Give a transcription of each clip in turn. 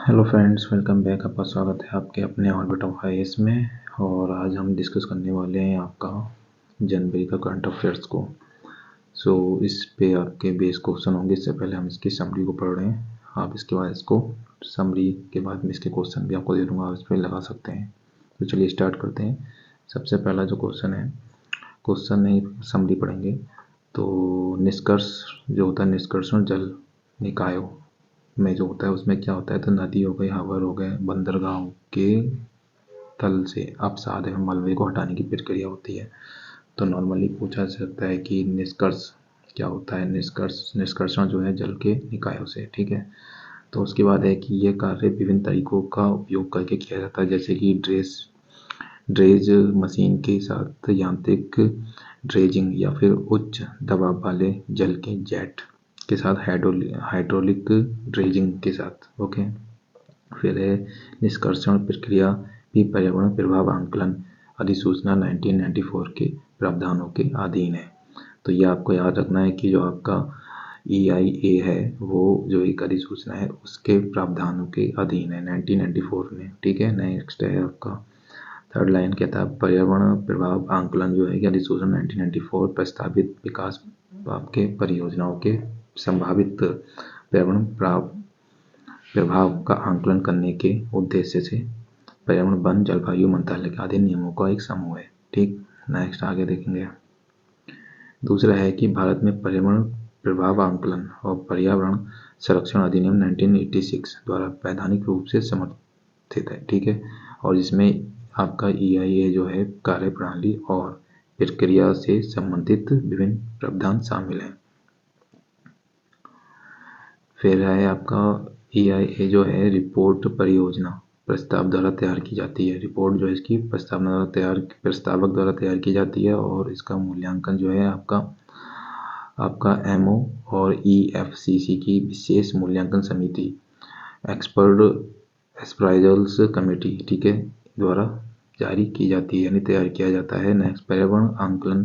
Hello friends, welcome back. आपका स्वागत है आपके अपने ऑर्बिट ऑफ आईएएस में। और आज हम डिस्कस करने वाले हैं आपका जनवरी का करंट अफेयर्स को। इस पे आपके बेस क्वेश्चन होंगे। इससे पहले हम इसकी समरी को पढ़ रहे हैं। आप इसके बाद इसको समरी के बाद में इसके क्वेश्चन भी आपको दे दूँगा, आप इस पर लगा सकते हैं। तो चलिए स्टार्ट करते हैं। सबसे पहला जो क्वेश्चन है, क्वेश्चन नहीं समरी पढ़ेंगे। तो निष्कर्ष जो होता है, निष्कर्षण जल निकायों में जो होता है उसमें क्या होता है, तो नदी हो गई, हावर हो गए, बंदरगाह के तल से अपसाद एवं मलबे को हटाने की प्रक्रिया होती है। तो नॉर्मली पूछा जा सकता है कि निष्कर्ष क्या होता है। निष्कर्षण जो है जल के निकायों से, ठीक है। तो उसके बाद है कि यह कार्य विभिन्न तरीकों का उपयोग करके किया जाता है, जैसे कि ड्रेज मशीन के साथ, यांत्रिक ड्रेजिंग, या फिर उच्च दबाव वाले जल के जेट के साथ, हाइड्रोलिक ड्रेजिंग के साथ। ओके। फिर है निष्कर्षण प्रक्रिया भी पर्यावरण प्रभाव आंकलन अधिसूचना 1994 के प्रावधानों के अधीन है। तो ये आपको याद रखना है कि जो आपका EIA है वो जो एक अधिसूचना है उसके प्रावधानों के अधीन है 1994 में, ठीक है। नेक्स्ट है आपका थर्ड लाइन कहता है पर्यावरण प्रभाव आंकलन जो है कि अधिसूचना 1994 प्रस्तावित विकास आपके परियोजनाओं के संभावित पर्यावरण प्रभाव का आंकलन करने के उद्देश्य से पर्यावरण, वन, जलवायु मंत्रालय के आदि नियमों का एक समूह है, ठीक। नेक्स्ट आगे देखेंगे। दूसरा है कि भारत में पर्यावरण प्रभाव आंकलन और पर्यावरण संरक्षण अधिनियम 1986 द्वारा वैधानिक रूप से समर्थित है, ठीक है। और इसमें आपका EIA जो है कार्यप्रणाली और प्रक्रिया से संबंधित विभिन्न प्रावधान शामिल हैं। फिर है आपका EIA जो है रिपोर्ट परियोजना प्रस्ताव द्वारा तैयार की जाती है। रिपोर्ट जो है इसकी प्रस्तावक द्वारा तैयार की जाती है और इसका मूल्यांकन जो है आपका MO और EFCC की विशेष मूल्यांकन समिति, एक्सपर्ट अप्राइजल्स कमेटी, ठीक है, द्वारा जारी की जाती है, यानी तैयार किया जाता है। नेक्स्ट पर्यावरण आंकलन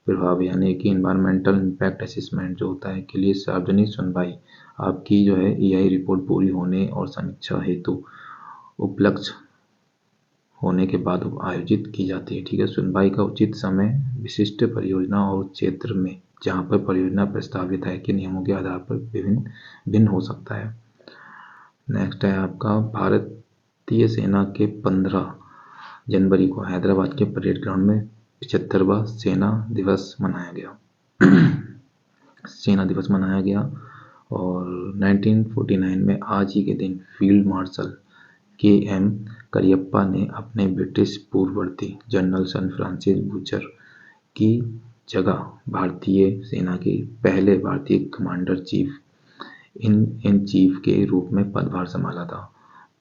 प्रभाव यानी कि इन्वायरमेंटल इम्पैक्ट असेसमेंट जो होता है के लिए सार्वजनिक सुनवाई आपकी जो है EI रिपोर्ट पूरी होने और समीक्षा हेतु उपलब्ध होने के बाद आयोजित की जाती है, ठीक है। सुनवाई का उचित समय विशिष्ट परियोजना और क्षेत्र में जहां पर परियोजना प्रस्तावित है के नियमों के आधार पर भिन्न हो सकता है। नेक्स्ट है आपका भारतीय सेना के 15 जनवरी को हैदराबाद के परेड ग्राउंड में 75वां सेना दिवस मनाया गया। और 1949 में आज ही के दिन फील्ड मार्शल KM करियप्पा ने अपने ब्रिटिश पूर्ववर्ती जनरल सर फ्रांसिस बूचर की जगह भारतीय सेना के पहले भारतीय कमांडर इन चीफ के रूप में पदभार संभाला था।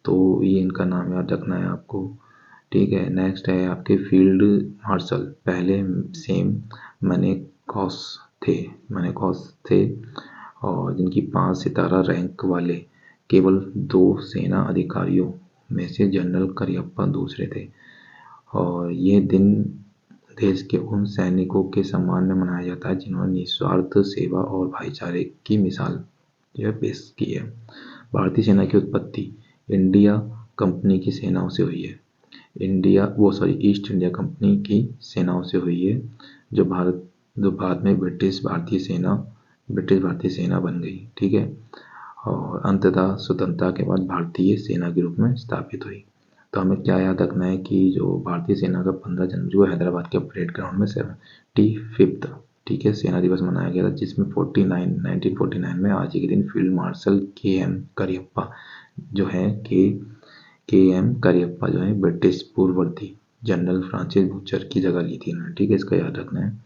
तो ये इनका नाम याद रखना है आपको, ठीक है। नेक्स्ट है आपके फील्ड मार्शल पहले सेम मैनेकॉस थे और जिनकी 5 सितारा रैंक वाले केवल 2 सेना अधिकारियों में से जनरल करियप्पा दूसरे थे। और ये दिन देश के उन सैनिकों के सम्मान में मनाया जाता है जिन्होंने निस्वार्थ सेवा और भाईचारे की मिसाल जो पेश की है। भारतीय सेना की उत्पत्ति इंडिया कंपनी की सेनाओं से हुई है। ईस्ट इंडिया कंपनी की सेनाओं से हुई है, जो बाद में ब्रिटिश भारतीय सेना बन गई, ठीक है। और अंततः स्वतंत्रता के बाद भारतीय सेना के रूप में स्थापित हुई। तो हमें क्या याद रखना है कि जो भारतीय सेना का 15 जनवरी को हैदराबाद के परेड ग्राउंड में 75वां, ठीक है, सेना दिवस मनाया गया था, जिसमें 1949 में आज ही के दिन फील्ड मार्शल KM करियप्पा जो है KM करियप्पा जो है ब्रिटिश पूर्ववर्ती जनरल फ्रांसिस बूचर की जगह ली थी इन्होंने, ठीक है, इसका याद रखना है।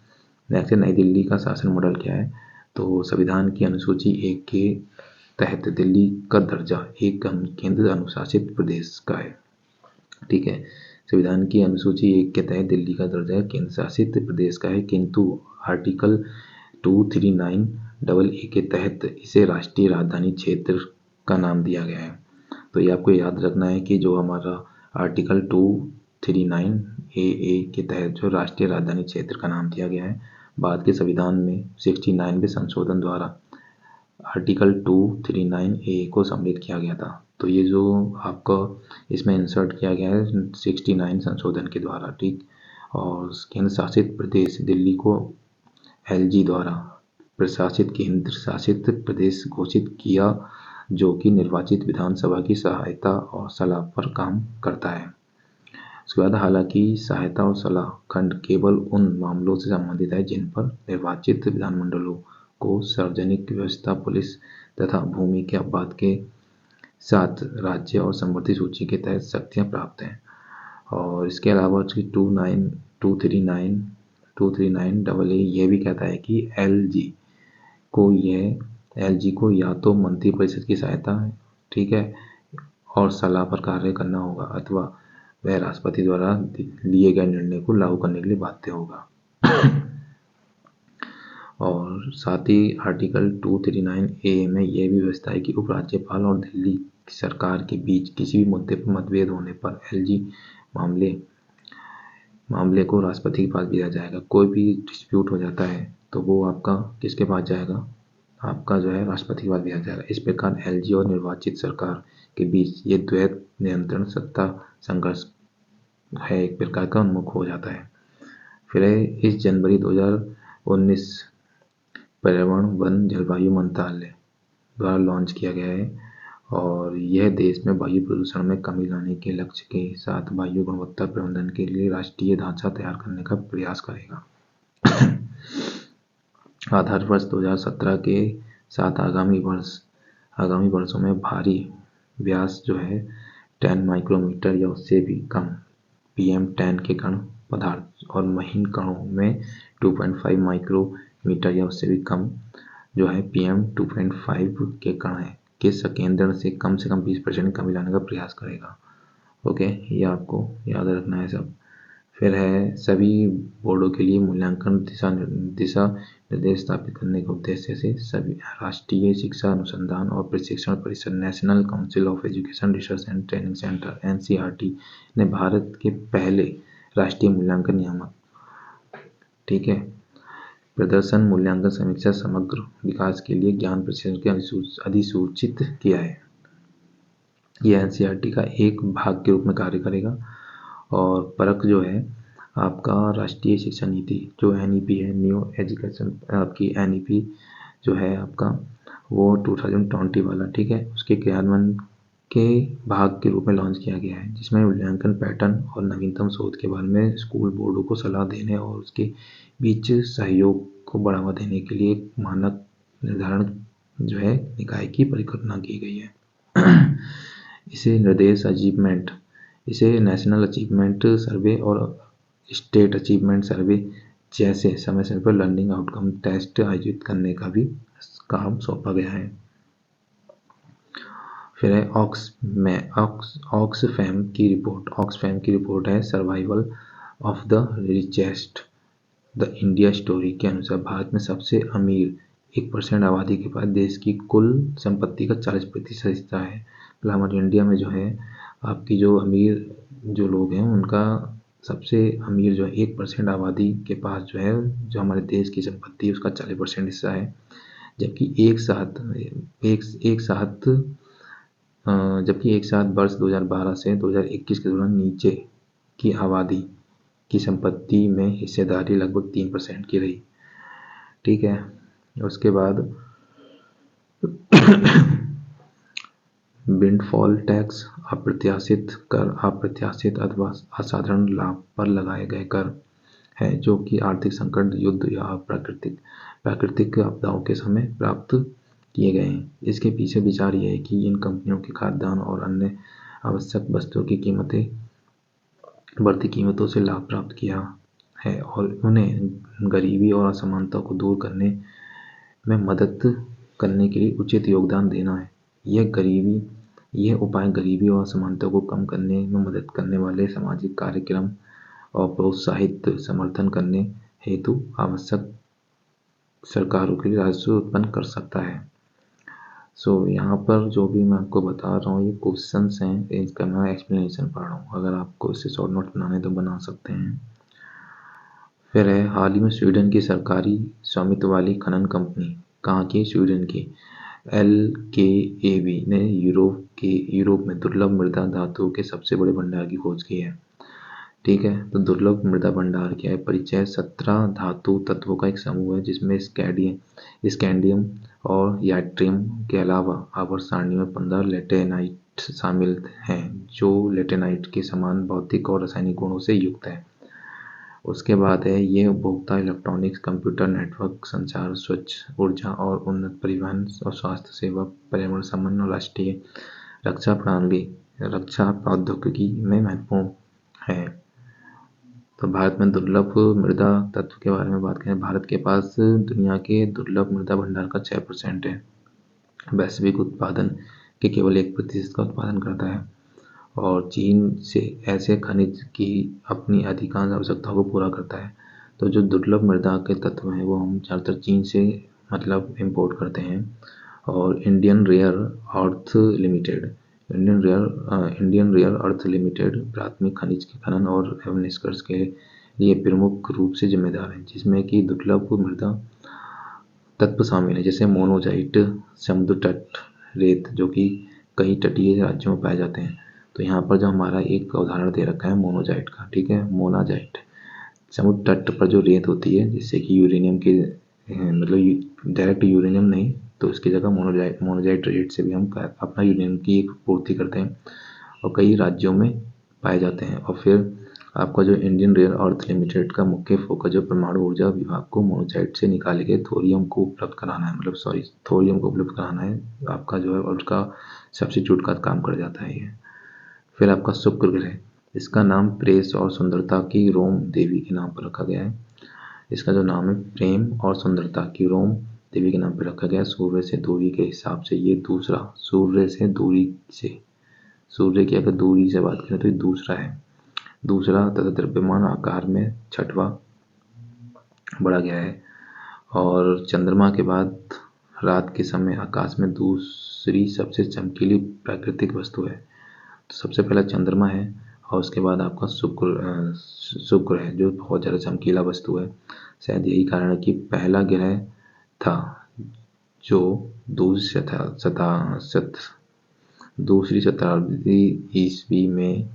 नेक्स्ट नई दिल्ली का शासन मॉडल क्या है, तो संविधान की अनुसूची 1 के तहत दिल्ली का दर्जा एक केंद्र अनुशासित प्रदेश का है, ठीक है। संविधान की अनुसूची 1 के तहत दिल्ली का दर्जा केंद्र शासित प्रदेश का है, किंतु आर्टिकल 239AA के तहत इसे राष्ट्रीय राजधानी क्षेत्र का नाम दिया गया है। तो ये आपको याद रखना है कि जो हमारा आर्टिकल 239AA के तहत जो राष्ट्रीय राजधानी क्षेत्र का नाम दिया गया है, बाद के संविधान में 69वें संशोधन द्वारा आर्टिकल 239A को सम्मिलित किया गया था। तो ये जो आपका इसमें इंसर्ट किया गया है 69 संशोधन के द्वारा, ठीक। और केंद्र शासित प्रदेश दिल्ली को एलजी द्वारा प्रशासित केंद्र शासित प्रदेश घोषित किया, जो कि निर्वाचित विधानसभा की सहायता और सलाह पर काम करता है। उसके बाद हालांकि सहायता और सलाह खंड केवल उन मामलों से संबंधित है जिन पर निर्वाचित विधानमंडलों को सार्वजनिक व्यवस्था, पुलिस तथा भूमि के अपवाद के साथ राज्य और समवर्ती सूची के तहत शक्तियां प्राप्त हैं। और इसके अलावा 239 AA ये भी कहता है कि एलजी को या तो मंत्रिपरिषद की सहायता, ठीक है, और सलाह पर कार्य करना होगा, अथवा वह राष्ट्रपति द्वारा लिए गए निर्णय को लागू करने के लिए बाध्य होगा। और साथ ही आर्टिकल 239A में यह भी व्यवस्था है कि उपराज्यपाल और दिल्ली सरकार के बीच किसी भी मुद्दे पर मतभेद होने पर एलजी मामले को राष्ट्रपति के पास भेजा जाएगा। कोई भी डिस्प्यूट हो जाता है तो वो आपका किसके पास जाएगा, आपका जो है राष्ट्रपति के पास भेजा जाएगा। इस प्रकार एलजी और निर्वाचित सरकार के बीच ये द्वैत नियंत्रण सत्ता संघर्ष है एक प्रकार का उन्मुख हो जाता है। फिर 21 जनवरी 2019 पर्यावरण वन जलवायु मंत्रालय द्वारा लॉन्च किया गया है, और यह देश में वायु प्रदूषण में कमी लाने के लक्ष्य के साथ वायु गुणवत्ता प्रबंधन के लिए राष्ट्रीय ढांचा तैयार करने का प्रयास करेगा। आधार वर्ष 2017 के साथ आगामी वर्षों में भारी व्यास जो है 10 माइक्रोमीटर या उससे भी कम PM10 के कण पदार्थ और महीन कणों में 2.5 माइक्रोमीटर या उससे भी कम जो है PM2.5 के कण है के संकेंद्रण से कम 20% कमी लाने का प्रयास करेगा। ओके, ये आपको याद रखना है सब। फिर है सभी बोर्डों के लिए मूल्यांकन दिशा निर्देश स्थापित करने के उद्देश्य से सभी राष्ट्रीय शिक्षा अनुसंधान और प्रशिक्षण परिषद national council of education research and training centre NCERT ने भारत के पहले राष्ट्रीय मूल्यांकन नियामक, ठीक है, प्रदर्शन मूल्यांकन समीक्षा समग्र विकास के लिए ज्ञान प्रशिक्षण के अधिसूचित किया है। यह NCERT का एक भाग के रूप में कार्य करेगा। और परख जो है आपका राष्ट्रीय शिक्षा नीति जो NEP है, न्यू एजुकेशन आपकी NEP जो है आपका वो 2020 वाला, ठीक है, उसके क्रियान्वयन के भाग के रूप में लॉन्च किया गया है, जिसमें मूल्यांकन पैटर्न और नवीनतम शोध के बारे में स्कूल बोर्डों को सलाह देने और उसके बीच सहयोग को बढ़ावा देने के लिए एक मानक निर्धारण जो है निकाय की परिकल्पना की गई है। इसे नेशनल अचीवमेंट सर्वे और स्टेट अचीवमेंट सर्वे जैसे समय समय पर लर्निंग आउटकम टेस्ट आयोजित करने का भी काम सौंपा गया है। फिर है ऑक्सफैम की रिपोर्ट है survival of the richest the India story के अनुसार भारत में सबसे अमीर 1% आबादी के पास देश की कुल संपत्ति का 40% हिस्सा है। मतलब हमारे इंडिया में जो है आपकी जो अमीर जो लोग हैं उनका सबसे अमीर जो है 1% आबादी के पास जो है जो हमारे देश की संपत्ति है उसका 40% हिस्सा है। जबकि एक साथ वर्ष 2012 से 2021 के दौरान नीचे की आबादी की संपत्ति में हिस्सेदारी लगभग 3% की रही, ठीक है। उसके बाद विंडफॉल टैक्स अप्रत्याशित अथवा असाधारण लाभ पर लगाए गए कर है जो कि आर्थिक संकट, युद्ध या प्राकृतिक आपदाओं के समय प्राप्त किए गए हैं। इसके पीछे विचार यह है कि इन कंपनियों के खाद्यान्न और अन्य आवश्यक वस्तुओं की बढ़ती कीमतों से लाभ प्राप्त किया है और उन्हें गरीबी और असमानता को दूर करने में मदद करने के लिए उचित योगदान देना है। यह उपाय गरीबी और असमानता को कम करने में मदद करने वाले सामाजिक कार्यक्रम और प्रोत्साहित समर्थन करने हेतु आवश्यक सरकारों के लिए राजस्व उत्पन्न कर सकता है। यहाँ पर जो भी मैं आपको बता रहा हूँ ये क्वेश्चंस हैं, इसका मैं एक्सप्लेनेशन पढ़ रहा हूँ। अगर आपको इससे शॉर्ट नोट बनाने तो बना सकते हैं। फिर है हाल ही में स्वीडन की सरकारी स्वामित्व वाली खनन कंपनी, कहाँ की? स्वीडन की LKAB ने यूरोप में दुर्लभ मृदा धातुओं के सबसे बड़े भंडार की खोज की है। ठीक है, तो दुर्लभ मृदा भंडार क्या है? परिचय 17 धातु तत्वों का एक समूह है जिसमें स्कैंडियम और याट्रियम के अलावा आवर्त सारणी में 15 लेटेनाइट शामिल हैं जो लेटेनाइट के समान भौतिक और रासायनिक गुणों से युक्त है। उसके बाद है ये उपभोक्ता इलेक्ट्रॉनिक्स, कंप्यूटर नेटवर्क, संचार, स्वच्छ ऊर्जा और उन्नत परिवहन और स्वास्थ्य सेवा, पर्यावरण संबंध और राष्ट्रीय रक्षा प्रौद्योगिकी में महत्वपूर्ण है। तो भारत में दुर्लभ मृदा तत्व के बारे में बात करें, भारत के पास दुनिया के दुर्लभ मृदा भंडार का 6% है। वैश्विक उत्पादन के केवल 1% का उत्पादन करता है और चीन से ऐसे खनिज की अपनी अधिकांश आवश्यकताओं को पूरा करता है। तो जो दुर्लभ मृदा के तत्व हैं वो हम ज़्यादातर चीन से मतलब इम्पोर्ट करते हैं। और इंडियन रेयर अर्थ लिमिटेड प्राथमिक खनिज के खनन और एवं निष्कर्ष के लिए प्रमुख रूप से जिम्मेदार है, जिसमें कि दुर्लभ मृदा तत्व शामिल है जैसे मोनोजाइट, समुद्र तट रेत जो कि कई तटीय राज्यों में पाए जाते हैं। तो यहाँ पर जो हमारा एक उदाहरण दे रखा है मोनोजाइट का, ठीक है, मोनाजाइट, समुद्र तट पर जो रेत होती है जिससे कि यूरेनियम के मतलब डायरेक्ट यूरेनियम नहीं तो उसकी जगह मोनोजाइट रेत से भी हम अपना यूरेनियम की एक पूर्ति करते हैं और कई राज्यों में पाए जाते हैं। और फिर आपका जो इंडियन रेयर अर्थ लिमिटेड का मुख्य फोकस जो परमाणु ऊर्जा विभाग को मोनोजाइट से निकाले गए थोरियम को उपलब्ध कराना है, आपका जो है उसका सब्स्टिट्यूट का काम कर जाता है ये। फिर आपका शुक्र ग्रह, इसका नाम प्रेस और सुंदरता की रोम देवी के नाम पर रखा गया है। इसका जो नाम है प्रेम और सुंदरता की रोम देवी के नाम पर रखा गया है। सूर्य से दूरी के हिसाब से ये दूसरा, सूर्य की अगर दूरी से बात करें तो ये दूसरा तथा द्रव्यमान आकार में छठवां बढ़ा गया है। और चंद्रमा के बाद रात के समय आकाश में दूसरी सबसे चमकीली प्राकृतिक वस्तु है। तो सबसे पहला चंद्रमा है और उसके बाद आपका शुक्र है जो बहुत ज़्यादा चमकीला वस्तु है। शायद यही कारण है कि पहला ग्रह था जो दूसरी शताब्दी ईस्वी में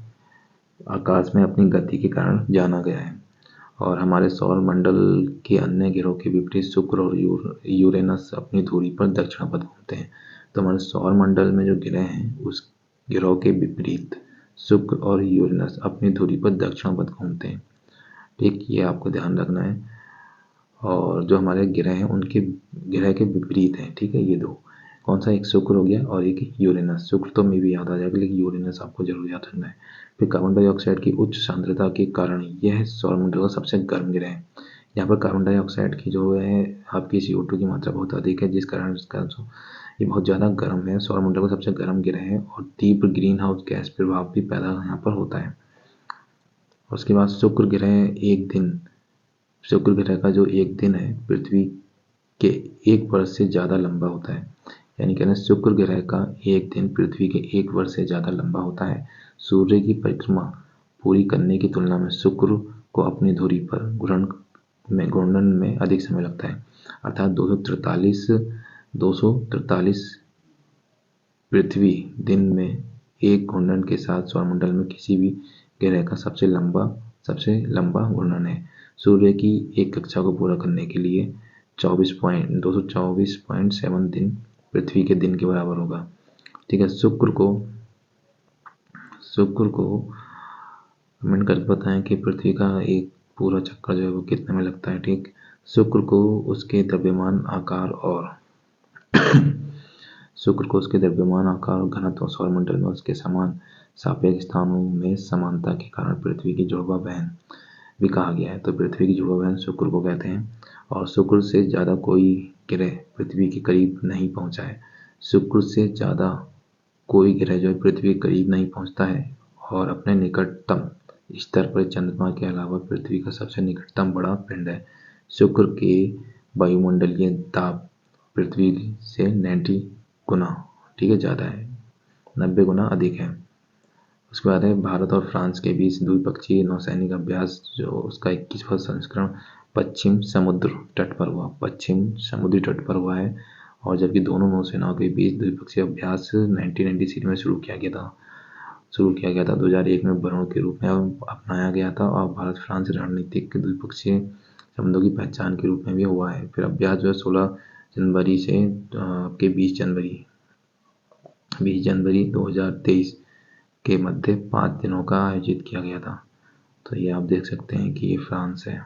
आकाश में अपनी गति के कारण जाना गया है। और हमारे सौर मंडल के अन्य ग्रहों के विपरीत शुक्र और यूरेनस अपनी धुरी पर दक्षिणापथ घूमते हैं। तो हमारे सौर मंडल में जो ग्रह हैं उस ग्रहों के विपरीत शुक्र और यूरेनस अपनी धुरी पर दक्षिणापथ घूमते हैं। ठीक, ये आपको ध्यान रखना है। और जो हमारे ग्रह हैं उनके ग्रह के विपरीत हैं, ठीक है, ये दो, कौन सा, एक शुक्र हो गया और एक यूरेनस। शुक्र तो में भी याद आ जाएगा लेकिन यूरेनस आपको जरूर याद रखना है। फिर कार्बन डाइऑक्साइड की उच्च सांद्रता के कारण यह सौरमंडल का सबसे गर्म ग्रह है। यहाँ पर कार्बन डाइऑक्साइड की जो है आपकी CO2 की मात्रा बहुत अधिक है जिस कारण ये बहुत ज़्यादा गर्म है, सौरमंडल का सबसे गर्म ग्रह है और तीव्र ग्रीन हाउस गैस प्रभाव भी पैदा यहाँ पर होता है। उसके बाद शुक्र ग्रह का जो एक दिन है पृथ्वी के 1 वर्ष से ज़्यादा लंबा होता है। यानी कहना शुक्र ग्रह का एक दिन पृथ्वी के 1 वर्ष से ज़्यादा लंबा होता है। सूर्य की परिक्रमा पूरी करने की तुलना में शुक्र को अपनी धुरी पर घूर्णन में अधिक समय लगता है, अर्थात 243 पृथ्वी दिन में एक घूर्णन के साथ सौरमंडल में किसी भी ग्रह का सबसे लंबा घूर्णन है। सूर्य की एक कक्षा को पूरा करने के लिए 224.7 दिन पृथ्वी के दिन के बराबर होगा। ठीक है, शुक्र को कमेंट करके बताएं कि पृथ्वी का एक पूरा चक्कर जो है वो कितने में लगता है। ठीक, शुक्र को उसके द्रव्यमान आकार और घनत्व और सौरमंडल में उसके समान सापेक्ष स्थानों में समानता के कारण पृथ्वी की जुड़वा बहन भी कहा गया है। तो पृथ्वी की जुड़वा बहन शुक्र को कहते हैं और शुक्र से ज़्यादा कोई ग्रह पृथ्वी के करीब नहीं पहुंचा है। शुक्र से ज़्यादा कोई ग्रह जो है पृथ्वी के करीब नहीं पहुंचता है और अपने निकटतम स्तर पर चंद्रमा के अलावा पृथ्वी का सबसे निकटतम बड़ा पिंड है। शुक्र के वायुमंडलीय दाब पृथ्वी से 90 गुना, ठीक है, ज़्यादा है, 90 गुना अधिक है। उसके बाद है भारत और फ्रांस के बीच द्विपक्षीय नौसैनिक अभ्यास जो उसका 21वां संस्करण पश्चिम समुद्री तट पर हुआ है और जबकि दोनों नौसेनाओं के बीच द्विपक्षीय अभ्यास 1993 में शुरू किया गया था। 2001 में वरुण के रूप में अपनाया गया था और भारत फ्रांस रणनीतिक द्विपक्षीय संबंधों की पहचान के रूप में भी हुआ है। फिर अभ्यास जो है 16 जनवरी से आपके 20 जनवरी 2023 के मध्य 5 दिनों का आयोजित किया गया था। तो ये आप देख सकते हैं कि ये फ्रांस है।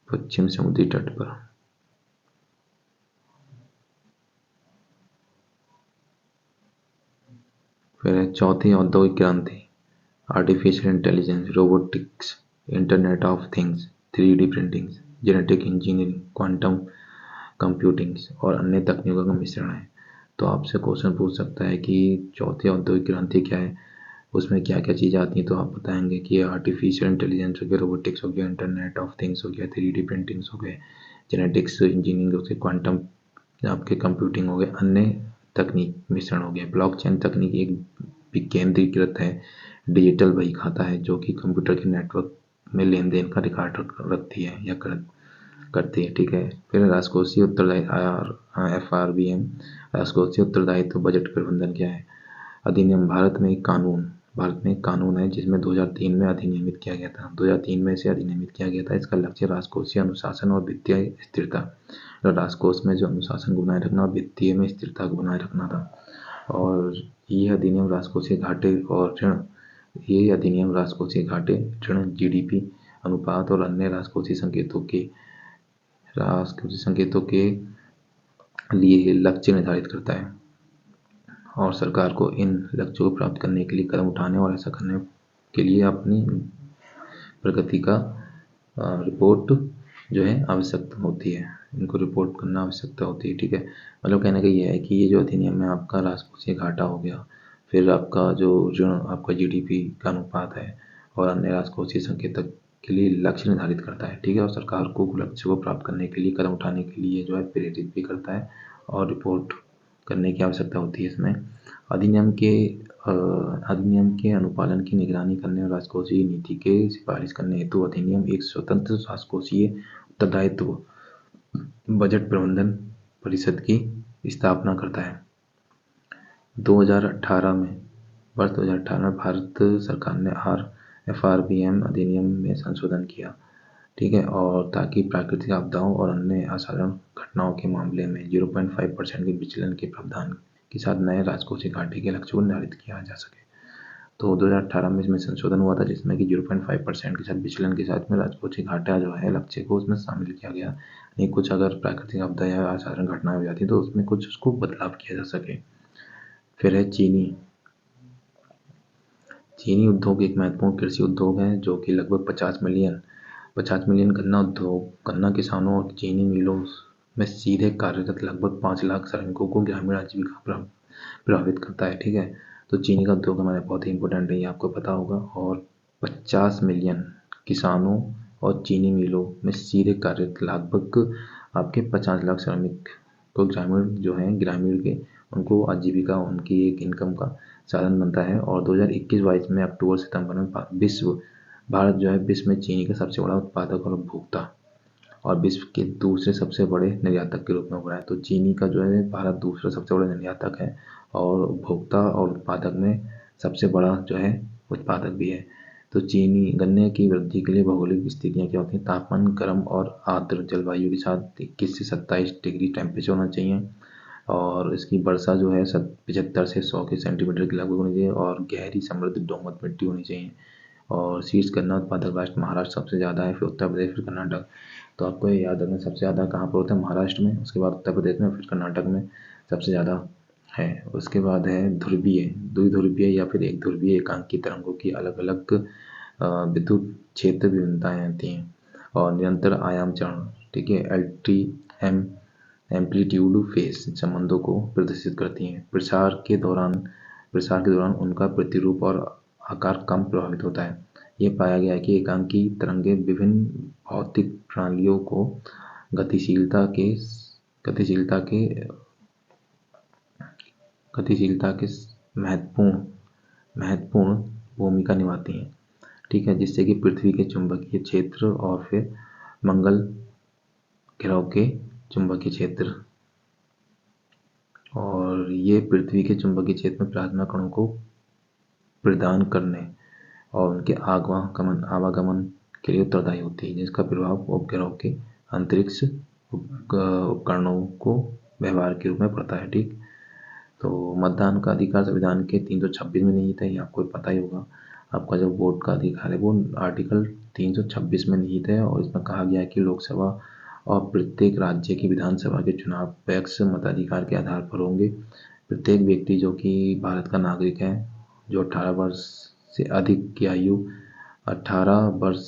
पश्चिम समुद्री तट पर। फिर चौथी औद्योगिक क्रांति, artificial intelligence, robotics, internet of things, 3D printing, genetic engineering, quantum computing और अन्य तकनीकों का मिश्रण है। तो आपसे क्वेश्चन पूछ सकता है कि चौथी औद्योगिक क्रांति क्या है, उसमें क्या क्या चीज़ें आती हैं। तो आप बताएंगे कि आर्टिफिशियल इंटेलिजेंस हो गया, रोबोटिक्स हो गया, इंटरनेट ऑफ थिंग्स हो गया, 3D प्रिंटिंग्स हो गए, जेनेटिक्स इंजीनियरिंग हो गया, क्वांटम आपके कंप्यूटिंग हो गया, अन्य तकनीक मिश्रण हो गया। ब्लॉकचेन तकनीक एक विकेंद्रीकृत है डिजिटल बही खाता है जो कि कंप्यूटर के नेटवर्क में लेन देन का रिकॉर्ड रखती है या करती है। ठीक है। फिर राजकोषीय उत्तरदायित्व, FRBM, राजकोषीय उत्तरदायित्व बजट प्रबंधन क्या है। अधिनियम, भारत में एक कानून है जिसमें 2003 में अधिनियमित किया गया था। 2003 में इसे अधिनियमित किया गया था। इसका लक्ष्य राजकोषीय अनुशासन और वित्तीय स्थिरता, राजकोष में जो अनुशासन को बनाए रखना और वित्तीय में स्थिरता को बनाए रखना था। और ये अधिनियम राजकोषीय घाटे, ऋण, GDP अनुपात और अन्य राजकोषीय संकेतों के लिए लक्ष्य निर्धारित करता है और सरकार को इन लक्ष्यों को प्राप्त करने के लिए कदम उठाने और ऐसा करने के लिए अपनी प्रगति का रिपोर्ट जो है आवश्यकता होती है। इनको रिपोर्ट करना आवश्यकता होती है। ठीक है। मतलब कहने का ये है कि ये जो अधिनियम है आपका राजकोषीय घाटा हो गया, फिर आपका जो ऋण, आपका GDP का अनुपात है और अन्य राजकोषीय संकेतक के लिए लक्ष्य निर्धारित करता है। ठीक है। और सरकार को लक्ष्य को प्राप्त करने के लिए कदम उठाने के लिए जो है प्रेरित भी करता है और रिपोर्ट करने की आवश्यकता होती है। इसमें अधिनियम के अनुपालन की निगरानी करने और राजकोषीय नीति के सिफारिश करने हेतु अधिनियम एक स्वतंत्र राजकोषीय उत्तरदायित्व बजट प्रबंधन परिषद की स्थापना करता है। 2018 में भारत सरकार ने FRBM अधिनियम में संशोधन किया। ठीक है। और ताकि प्राकृतिक आपदाओं और अन्य असाधारण घटनाओं के मामले में 0.5% के विचलन के प्रावधान के साथ नए राजकोषीय घाटे के लक्ष्य को निर्धारित किया जा सके। तो 2018 में इसमें संशोधन हुआ था जिसमें कि 0.5% के साथ विचलन के साथ में राजकोषीय घाटा जो है लक्ष्य को उसमें शामिल किया गया। नहीं, कुछ अगर प्राकृतिक आपदा या असाधारण घटनाएं हो जाती तो उसमें कुछ उसको बदलाव किया जा सके। फिर है चीनी उद्योग एक महत्वपूर्ण कृषि उद्योग है जो कि लगभग 50 मिलियन गन्ना किसानों और चीनी मिलों में सीधे कार्यरत लगभग 5 लाख श्रमिकों को ग्रामीण आजीविका प्रभावित करता है। ठीक है। तो चीनी का उद्योग हमारे बहुत ही इंपॉर्टेंट है, ये आपको पता होगा। और 50 मिलियन किसानों और चीनी मिलों में सीधे कार्यरत लगभग आपके 50 लाख श्रमिक को ग्रामीण के उनको आजीविका, उनकी एक इनकम का साधन बनता है। और 2021-22 में अक्टूबर सितंबर में भारत जो है विश्व में चीनी का सबसे बड़ा उत्पादक और उपभोक्ता और विश्व के दूसरे सबसे बड़े निर्यातक के रूप में हो रहा है। तो चीनी का जो है भारत दूसरा सबसे बड़ा निर्यातक है और उपभोक्ता और उत्पादक में सबसे बड़ा जो है उत्पादक भी है। तो चीनी गन्ने की वृद्धि के लिए भौगोलिक स्थितियाँ क्या होती हैं। तापमान गर्म और आर्द्र जलवायु के साथ 21 से 27 डिग्री टेम्परेचर होना चाहिए और इसकी वर्षा जो है 75 से 100 के सेंटीमीटर के लगभग होनी चाहिए और गहरी समृद्ध दोमट मिट्टी होनी चाहिए। और शीर्ष गन्ना उत्पादक राष्ट्र महाराष्ट्र सबसे ज़्यादा है, फिर उत्तर प्रदेश, फिर कर्नाटक। तो आपको ये याद रखना सबसे ज़्यादा कहाँ पर होता है, महाराष्ट्र में, उसके बाद उत्तर प्रदेश में, फिर कर्नाटक में सबसे ज़्यादा है। उसके बाद है द्विध्रुवीय या फिर एक ध्रुवीय एकांकी तरंगों की अलग अलग विद्युत क्षेत्र भिन्नताएँ आती हैं और निरंतर आयाम चरण, ठीक है, एम्पलीट्यूड फेज संबंधों को प्रदर्शित करती हैं। प्रसार के दौरान उनका प्रतिरूप और आकार कम प्रभावित होता है। ये पाया गया है कि एकांकी तरंगें विभिन्न भौतिक प्रणालियों को गतिशीलता के महत्वपूर्ण भूमिका निभाती हैं। ठीक है, जिससे कि पृथ्वी के चुंबकीय क्षेत्र और फिर मंगल ग्रह के चुंबकीय क्षेत्र, और ये पृथ्वी के चुंबकीय क्षेत्र में प्लाज्मा कणों को प्रदान करने और उनके आवागमन के लिए उत्तरदायी होती है, जिसका प्रभाव उपग्रहों के अंतरिक्ष उपकरणों को व्यवहार के रूप में पड़ता है। ठीक, तो मतदान का अधिकार संविधान के 326 में निहित है, ये आपको पता ही होगा। आपका जो वोट का अधिकार है वो आर्टिकल 326 में निहित है, और इसमें कहा गया है कि लोकसभा और प्रत्येक राज्य की विधानसभा के चुनाव पैक्स मताधिकार के आधार पर होंगे। प्रत्येक व्यक्ति जो कि भारत का नागरिक है, जो 18 वर्ष से अधिक की आयु, 18 वर्ष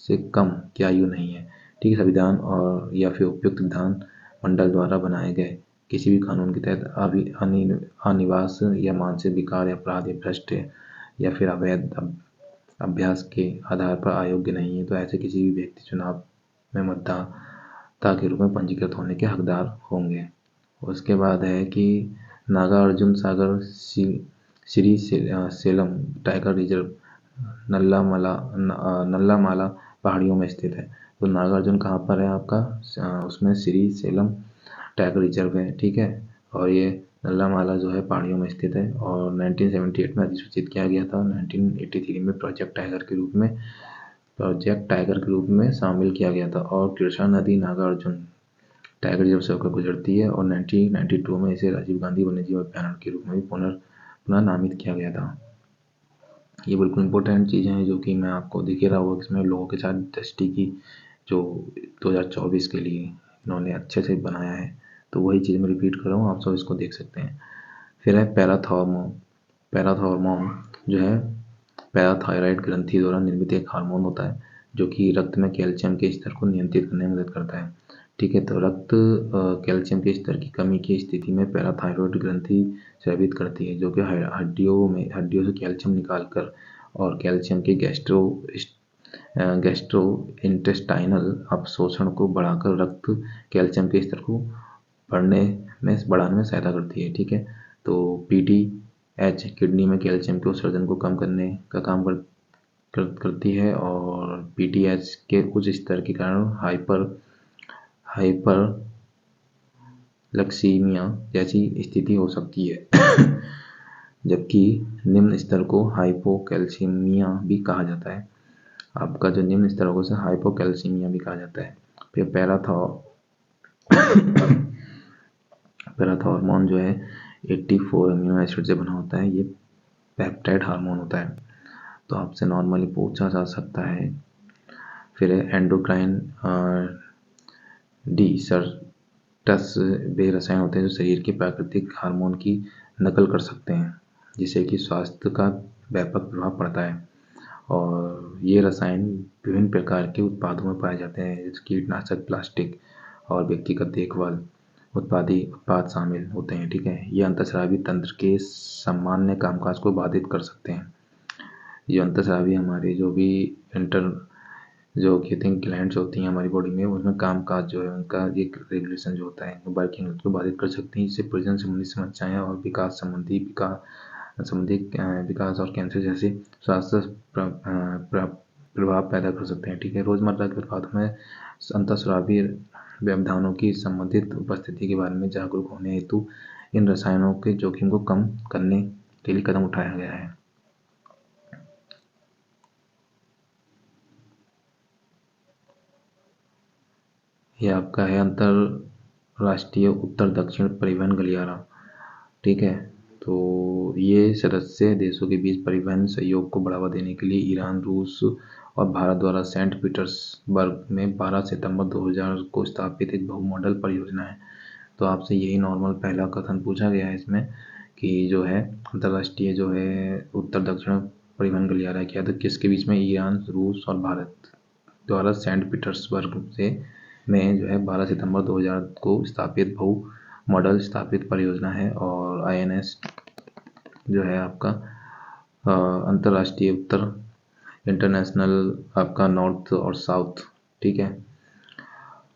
से कम की आयु नहीं है, ठीक है, संविधान और या फिर उपयुक्त विधान मंडल द्वारा बनाए गए किसी भी कानून के तहत अनिवास या मानसिक विकार या अपराध या भ्रष्ट या फिर अवैध अभ्यास के आधार पर अयोग्य नहीं है, तो ऐसे किसी भी व्यक्ति चुनाव में मतदाता के रूप में पंजीकृत होने के हकदार होंगे। उसके बाद है कि नागार्जुन सागर श्री सेलम टाइगर रिजर्व नल्लामाला पहाड़ियों में स्थित है। तो नागार्जुन कहाँ पर है आपका, उसमें श्री सेलम टाइगर रिजर्व है, ठीक है, और ये नल्लामाला जो है पहाड़ियों में स्थित है, और 1978 में अधिसूचित किया गया था। 1983 में प्रोजेक्ट टाइगर के रूप में शामिल किया गया था, और कृष्णा नदी नागार्जुन टाइगर रिजर्व से होकर गुजरती है, और 1992 में इसे राजीव गांधी वन्यजीव अभयारण्य के रूप में भी पुनः नामित किया गया था। ये बिल्कुल इंपॉर्टेंट चीज़ें हैं जो कि मैं आपको दिख रहा हूँ, इसमें लोगों के साथ दृष्टि की जो 2024 के लिए इन्होंने अच्छे से बनाया है, तो वही चीज़ मैं रिपीट कर रहा हूँ, आप सब इसको देख सकते हैं। फिर है पैराथॉर्मोन जो है पैराथायराइड ग्रंथि द्वारा निर्मित एक हार्मोन होता है जो कि रक्त में कैल्शियम के स्तर को नियंत्रित करने में मदद करता है। ठीक है, तो रक्त कैल्शियम के स्तर की कमी की स्थिति में पैराथायरॉयड ग्रंथि स्रावित करती है, जो कि हड्डियों से कैल्शियम निकालकर और कैल्शियम के गैस्ट्रोइंटेस्टाइनल अवशोषण को बढ़ाकर रक्त कैल्शियम के स्तर को बढ़ाने में सहायता करती है। ठीक है, तो PTH किडनी में कैल्शियम के उत्सर्जन को कम करने का काम करती है, और PTH के उच्च स्तर के कारण हाइपरलक्सीमिया जैसी स्थिति हो सकती है जबकि निम्न स्तर को हाइपोकैल्सीमिया भी कहा जाता है। आपका जो निम्न स्तर होगा उसे हाइपोकैल्सीमिया भी कहा जाता है। फिर पैराथॉर्मोन जो है 84 अमीनो एसिड से बना होता है, ये पेप्टाइड हार्मोन होता है, तो आपसे नॉर्मली पूछा जा सकता है। फिर एंडोक्राइन डिसरप्टर्स वे रसायन होते हैं जो शरीर के प्राकृतिक हार्मोन की नकल कर सकते हैं, जिससे कि स्वास्थ्य का व्यापक प्रभाव पड़ता है, और ये रसायन विभिन्न प्रकार के उत्पादों में पाए जाते हैं, जैसे कीटनाशक, प्लास्टिक और व्यक्तिगत देखभाल उत्पाद शामिल होते हैं। ठीक है, ये अंतःस्रावी तंत्र के सामान्य कामकाज को बाधित कर सकते हैं। ये अंतःस्रावी हमारे जो कहते हैं ग्लैंड्स होती हैं हमारी बॉडी में, उसमें कामकाज जो है उनका एक रेगुलेशन जो होता है वर्किंग उसको बाधित कर सकती हैं, जिससे प्रजनन संबंधी समस्याएं और विकास और कैंसर जैसे स्वास्थ्य प्रभाव पैदा कर सकते हैं। ठीक है, रोजमर्रा के उत्पादों में अंतःस्रावी व्यवधानों की संबंधित उपस्थिति के बारे में जागरूक होने हेतु इन रसायनों के जोखिम को कम करने के लिए कदम उठाया गया है। यह आपका है अंतरराष्ट्रीय उत्तर दक्षिण परिवहन गलियारा। ठीक है, तो ये सदस्य देशों के बीच परिवहन सहयोग को बढ़ावा देने के लिए ईरान, रूस और भारत द्वारा सेंट पीटर्सबर्ग में 12 सितंबर 2000 को स्थापित एक बहुमॉडल परियोजना है। तो आपसे यही नॉर्मल पहला कथन पूछा गया है इसमें कि जो है अंतरराष्ट्रीय जो है उत्तर दक्षिण परिवहन गलियारा क्या, तो किसके बीच में, ईरान, रूस और भारत द्वारा सेंट पीटर्सबर्ग में जो है 12 सितंबर 2000 को स्थापित बहु मॉडल स्थापित परियोजना है, और INS जो है आपका अंतरराष्ट्रीय उत्तर इंटरनेशनल आपका नॉर्थ और साउथ, ठीक है,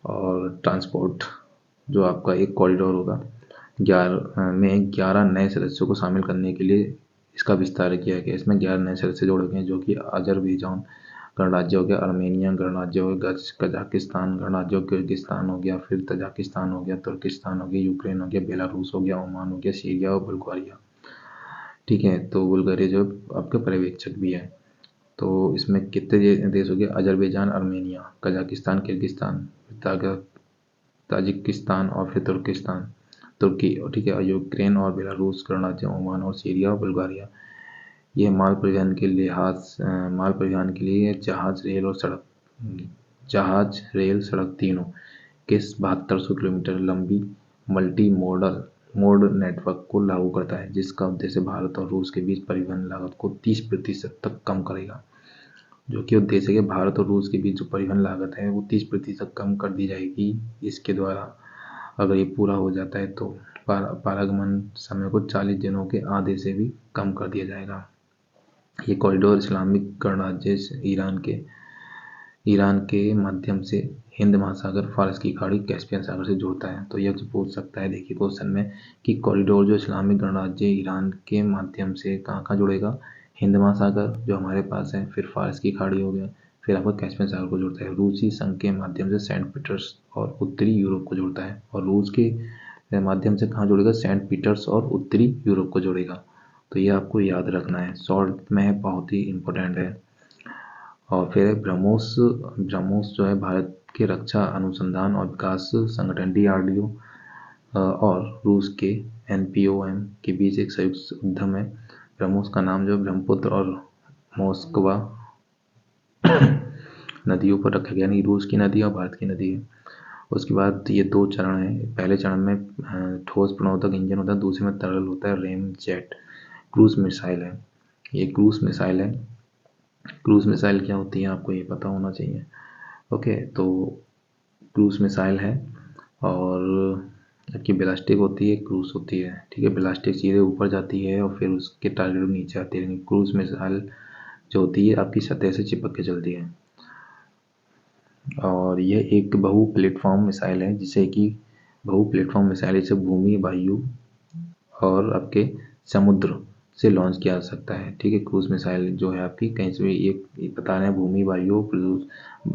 और ट्रांसपोर्ट जो आपका एक कॉरिडोर होगा 11 नए सदस्यों को शामिल करने के लिए इसका विस्तार किया गया। इसमें 11 नए सदस्य जोड़े गए जो कि अजरबैजान गणराज्य हो गया, अर्मेनिया गणराज्य हो गया, कजाकिस्तान गणराज्य हो गया, किर्गिस्तान हो गया, फिर तजाकिस्तान हो गया, तुर्किस्तान हो गया, यूक्रेन हो गया, बेलारूस हो गया, ओमान हो गया, सीरिया और बुल्गारिया। ठीक है, तो बुल्गारिया जो आपके पर्यवेक्षक भी है। तो इसमें कितने देश हो गए? Azerbaijan, Armenia, Kazakhstan, Kyrgyzstan, Tajikistan और फिर तुर्की। और ठीक है, और यूक्रेन और बेलारूस गणराज्य, ओमान और सीरिया और बुल्गारिया। ये माल परिवहन के लिए जहाज, रेल, सड़क तीनों के 7200 किलोमीटर लंबी मल्टी मोड नेटवर्क को लागू करता है, जिसका उद्देश्य भारत और रूस के बीच परिवहन लागत को 30% तक कम करेगा। जो कि उद्देश्य है कि भारत और रूस के बीच जो परिवहन लागत है वो 30% कम कर दी जाएगी इसके द्वारा। अगर ये पूरा हो जाता है तो पारगमन समय को 40 दिनों के आधे से भी कम कर दिया जाएगा। ये कॉरिडोर इस्लामिक गणराज्य ईरान के माध्यम से हिंद महासागर, फारस की खाड़ी, कैस्पियन सागर से जोड़ता है। तो यह पूछ सकता है, देखिए क्वेश्चन में, कि कॉरिडोर जो इस्लामिक गणराज्य ईरान के माध्यम से कहाँ जुड़ेगा? हिंद महासागर जो हमारे पास है, फिर फारस की खाड़ी हो गया, फिर आपको कैस्पियन सागर को जोड़ता है। रूसी संघ के माध्यम से सेंट पीटर्स और उत्तरी यूरोप को जोड़ता है, और रूस के माध्यम से कहाँ जोड़ेगा? सेंट पीटर्स और उत्तरी यूरोप को जोड़ेगा। तो ये आपको याद रखना है, शॉर्ट में बहुत ही इम्पोर्टेंट है। और फिर ब्रह्मोस जो है भारत के रक्षा अनुसंधान और विकास संगठन DRDO और रूस के NPOM के बीच एक संयुक्त उद्यम है। ब्रह्मोस का नाम जो ब्रह्मपुत्र और मोस्कवा नदियों पर रखा गया, यानी रूस की नदी और भारत की नदी है। उसके बाद ये 2 चरण हैं। पहले चरण में ठोस प्रणोदक इंजन होता है, दूसरे में तरल होता है, रेम जेट। क्रूज मिसाइल है, ये क्रूज मिसाइल है। क्रूज मिसाइल क्या होती है आपको ये पता होना चाहिए। ओके, तो क्रूज मिसाइल है और जबकि बैलिस्टिक होती है, क्रूज होती है। ठीक है, बैलिस्टिक सीधे ऊपर जाती है और फिर उसके टारगेट नीचे आती है। क्रूज मिसाइल जो होती है आपकी सतह से चिपक के चलती है। और यह एक बहु प्लेटफॉर्म मिसाइल है, जिसे भूमि, वायु और आपके समुद्र से लॉन्च किया जा सकता है। ठीक है, क्रूज मिसाइल जो है आपकी कहीं से भी, एक बता रहे हैं, भूमि, वायु,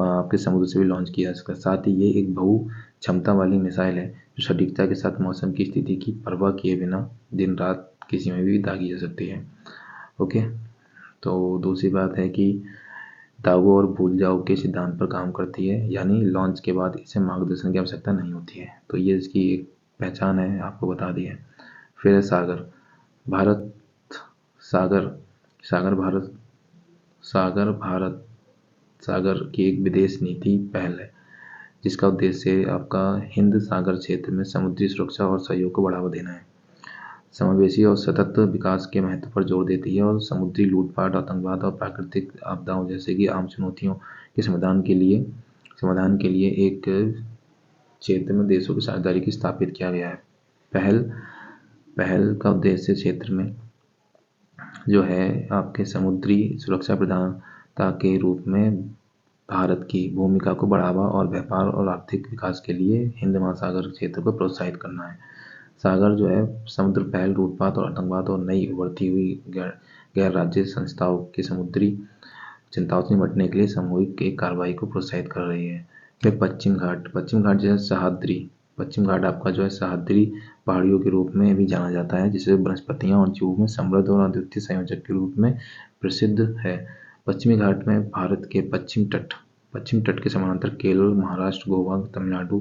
आपके समुद्र से भी लॉन्च किया जा सकता है। साथ ही ये एक बहु क्षमता वाली मिसाइल है जो सटीकता के साथ मौसम की स्थिति की परवाह किए बिना दिन रात किसी में भी दागी जा सकती है। ओके, तो दूसरी बात है कि दागो और भूल जाओ के सिद्धांत पर काम करती है, यानी लॉन्च के बाद इसे मार्गदर्शन की आवश्यकता नहीं होती है। तो ये इसकी एक पहचान है, आपको बता दी है। फिर है सागर भारत सागर की एक विदेश नीति पहल है, जिसका उद्देश्य आपका हिंद सागर क्षेत्र में समुद्री सुरक्षा और सहयोग को बढ़ावा देना है। समावेशी और सतत विकास के महत्व पर जोर देती है और समुद्री लूटपाट, आतंकवाद और प्राकृतिक आपदाओं जैसे कि आम चुनौतियों के समाधान के लिए एक क्षेत्र में देशों की साझेदारी की स्थापित किया गया है। पहल का उद्देश्य क्षेत्र में जो है आपके समुद्री सुरक्षा प्रदाता के रूप में भारत की भूमिका को बढ़ावा और व्यापार और आर्थिक विकास के लिए हिंद महासागर क्षेत्र को प्रोत्साहित करना है। सागर जो है समुद्र पहल लूटपाट और आतंकवाद और नई उभरती हुई गैर राज्य संस्थाओं की समुद्री चिंताओं से निपटने के लिए सामूहिक कार्रवाई को प्रोत्साहित कर रही है। फिर पश्चिम घाट जो है पश्चिम घाट आपका जो है सह्याद्री पहाड़ियों के रूप में भी जाना जाता है, जिसे वनस्पतियों और जीवों में समृद्ध और अद्वितीय संयोजक के रूप में प्रसिद्ध है। पश्चिमी घाट में भारत के पश्चिम तट के समानांतर केरल, महाराष्ट्र, गोवा, तमिलनाडु,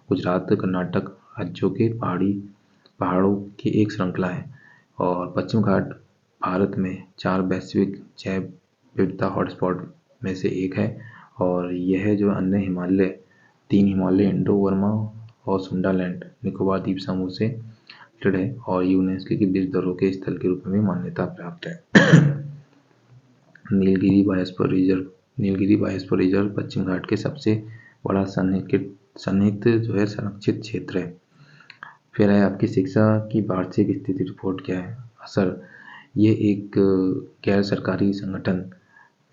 गुजरात, कर्नाटक राज्यों के पहाड़ों की एक श्रृंखला है। और पश्चिम घाट भारत में 4 वैश्विक जैव विविधता हॉटस्पॉट में से एक है, और यह जो अन्य 3 हिमालय, इंडो-बर्मा और सुंडालैंड निकोबार द्वीप समूह से रिलेटेड है और यूनेस्को की विश्व धरोहर स्थल के रूप में भी मान्यता प्राप्त है। नीलगिरी बायोस्फीयर रिजर्व पश्चिम घाट के सबसे बड़ा सन्निहित जो है संरक्षित क्षेत्र है। फिर है आपकी शिक्षा की वार्षिक स्थिति रिपोर्ट क्या है? असर, ये एक गैर सरकारी संगठन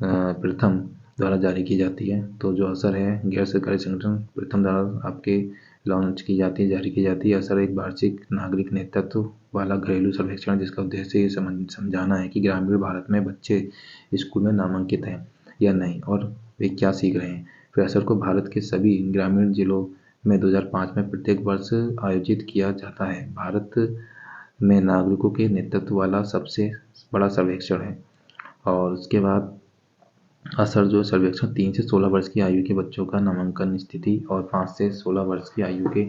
प्रथम द्वारा जारी की जाती है। तो जो असर है, गैर सरकारी संगठन प्रथम द्वारा आपके जारी की जाती है। असर एक वार्षिक नागरिक नेतृत्व वाला घरेलू सर्वेक्षण जिसका उद्देश्य ये समझाना है कि ग्रामीण भारत में बच्चे स्कूल में नामांकित हैं या नहीं और वे क्या सीख रहे हैं। फिर असर को भारत के सभी ग्रामीण जिलों में 2005 में प्रत्येक वर्ष आयोजित किया जाता है। भारत में नागरिकों के नेतृत्व वाला सबसे बड़ा सर्वेक्षण है। और उसके बाद असर जो सर्वेक्षण 3 से 16 वर्ष की आयु के बच्चों का नामांकन स्थिति और 5 से 16 वर्ष की आयु के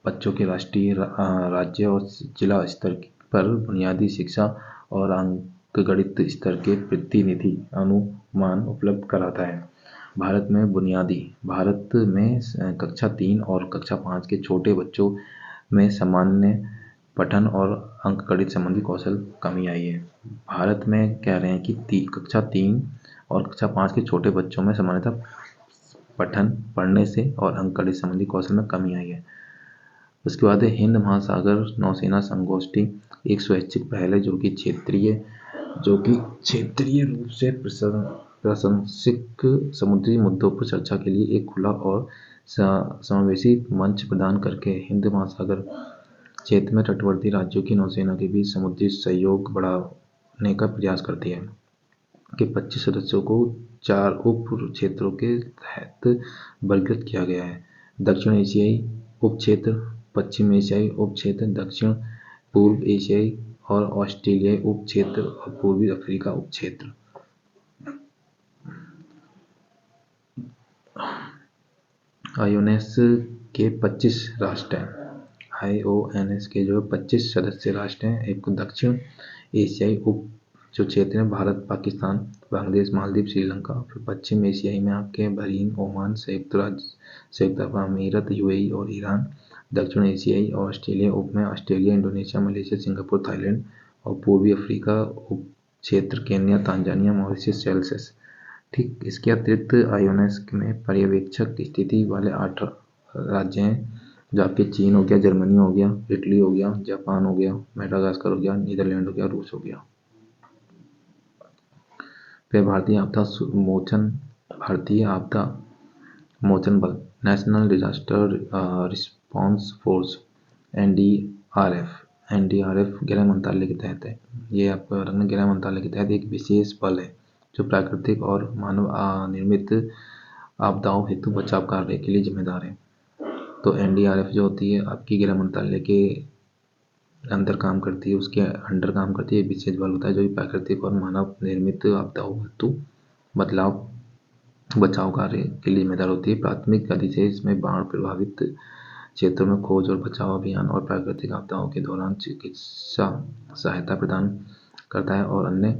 बच्चों के राष्ट्रीय, राज्य और जिला स्तर पर बुनियादी शिक्षा और अंकगणित स्तर के प्रतिनिधि अनुमान उपलब्ध कराता है। भारत में कक्षा 3 और कक्षा 5 के छोटे बच्चों में सामान्य पठन और अंकगणित संबंधी कौशल कमी आई है। भारत में कह रहे हैं कि कक्षा 3 और कक्षा 5 के छोटे बच्चों में सामान्यतः पढ़ने से और अंकगणित संबंधी कौशल में कमी आई है। उसके बाद हिंद महासागर नौसेना संगोष्ठी एक स्वैच्छिक पहल है जो कि क्षेत्रीय रूप से प्रासंगिक समुद्री मुद्दों पर चर्चा के लिए एक खुला और समावेशी मंच प्रदान करके हिंद महासागर क्षेत्र में तटवर्ती राज्यों की नौसेना के बीच समुद्री सहयोग बढ़ाने का प्रयास करती है। के 25 सदस्यों को 4 उप क्षेत्रों के तहत वर्गीकृत किया गया है: दक्षिण एशियाई उप क्षेत्र, पश्चिम एशियाई उप क्षेत्र, दक्षिण पूर्व एशियाई और ऑस्ट्रेलियाई उप क्षेत्र और पूर्वी अफ्रीका उप क्षेत्र। आईओएनएस के 25 राष्ट्र हैं। आईओएनएस के जो 25 सदस्य राष्ट्र हैं। एक दक्षिण एशियाई उप जो क्षेत्र है भारत, पाकिस्तान, बांग्लादेश, मालदीव, श्रीलंका। फिर पश्चिम एशियाई में आपके बहरीन, ओमान, संयुक्त अरब अमीरात, यूएई और ईरान। दक्षिण एशियाई और ऑस्ट्रेलिया उप में Australia, Indonesia, Malaysia, Singapore, Thailand. और पूर्वी अफ्रीका उप क्षेत्र केन्या, तांजानिया, मॉरिशस, सेशेल्स। ठीक, इसके अतिरिक्त आईओएनएस में पर्यवेक्षक स्थिति वाले 8 राज्य हैं जो आपके चीन हो गया, जर्मनी हो गया, इटली हो गया, जापान हो गया, मेडागास्कर हो गया, नीदरलैंड हो गया, रूस हो गया। फिर भारतीय आपदा मोचन बल, national disaster response force, NDRF गृह मंत्रालय के तहत है। ये आपका गृह मंत्रालय के तहत एक विशेष बल है जो प्राकृतिक और मानव निर्मित आपदाओं हेतु बचाव कार्य के लिए जिम्मेदार है। तो एनडीआरएफ जो होती है आपकी गृह मंत्रालय के अंदर काम करती है, उसके अंडर काम करती है। विशेष बल होता है जो प्राकृतिक और मानव निर्मित आपदाओं हेतु बचाव कार्य के लिए जिम्मेदार होती है। प्राथमिक गति से इसमें बाढ़ प्रभावित क्षेत्रों में खोज और बचाव अभियान और प्राकृतिक आपदाओं के दौरान चिकित्सा सहायता प्रदान करता है और अन्य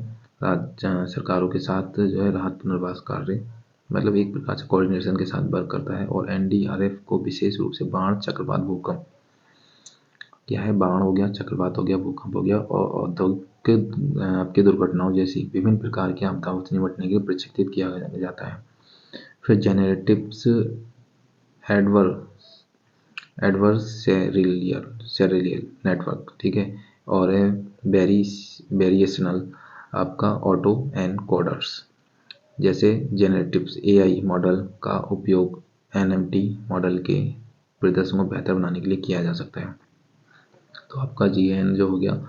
राज्य सरकारों के साथ जो है राहत पुनर्वास कार्य, मतलब एक प्रकार से कोऑर्डिनेशन के साथ वर्क करता है। और एनडीआरएफ को विशेष रूप से बाढ़, चक्रवात, भूकंप, क्या है, बाढ़ हो गया, चक्रवात हो गया, भूकंप हो गया और औद्योगिक आपकी दुर्घटनाओं जैसी विभिन्न प्रकार की आपदाओं से निपटने के लिए प्रशिक्षित किया जाता है। फिर जेनरेटिव्स एडवर्सरियल नेटवर्क, ठीक है, और है वेरिएशनल आपका ऑटो एनकोडर्स। जैसे जेनरेटिव्स एआई मॉडल का उपयोग एनएमटी मॉडल के प्रदर्शन को बेहतर बनाने के लिए किया जा सकता है। तो आपका जीएन जो हो गया,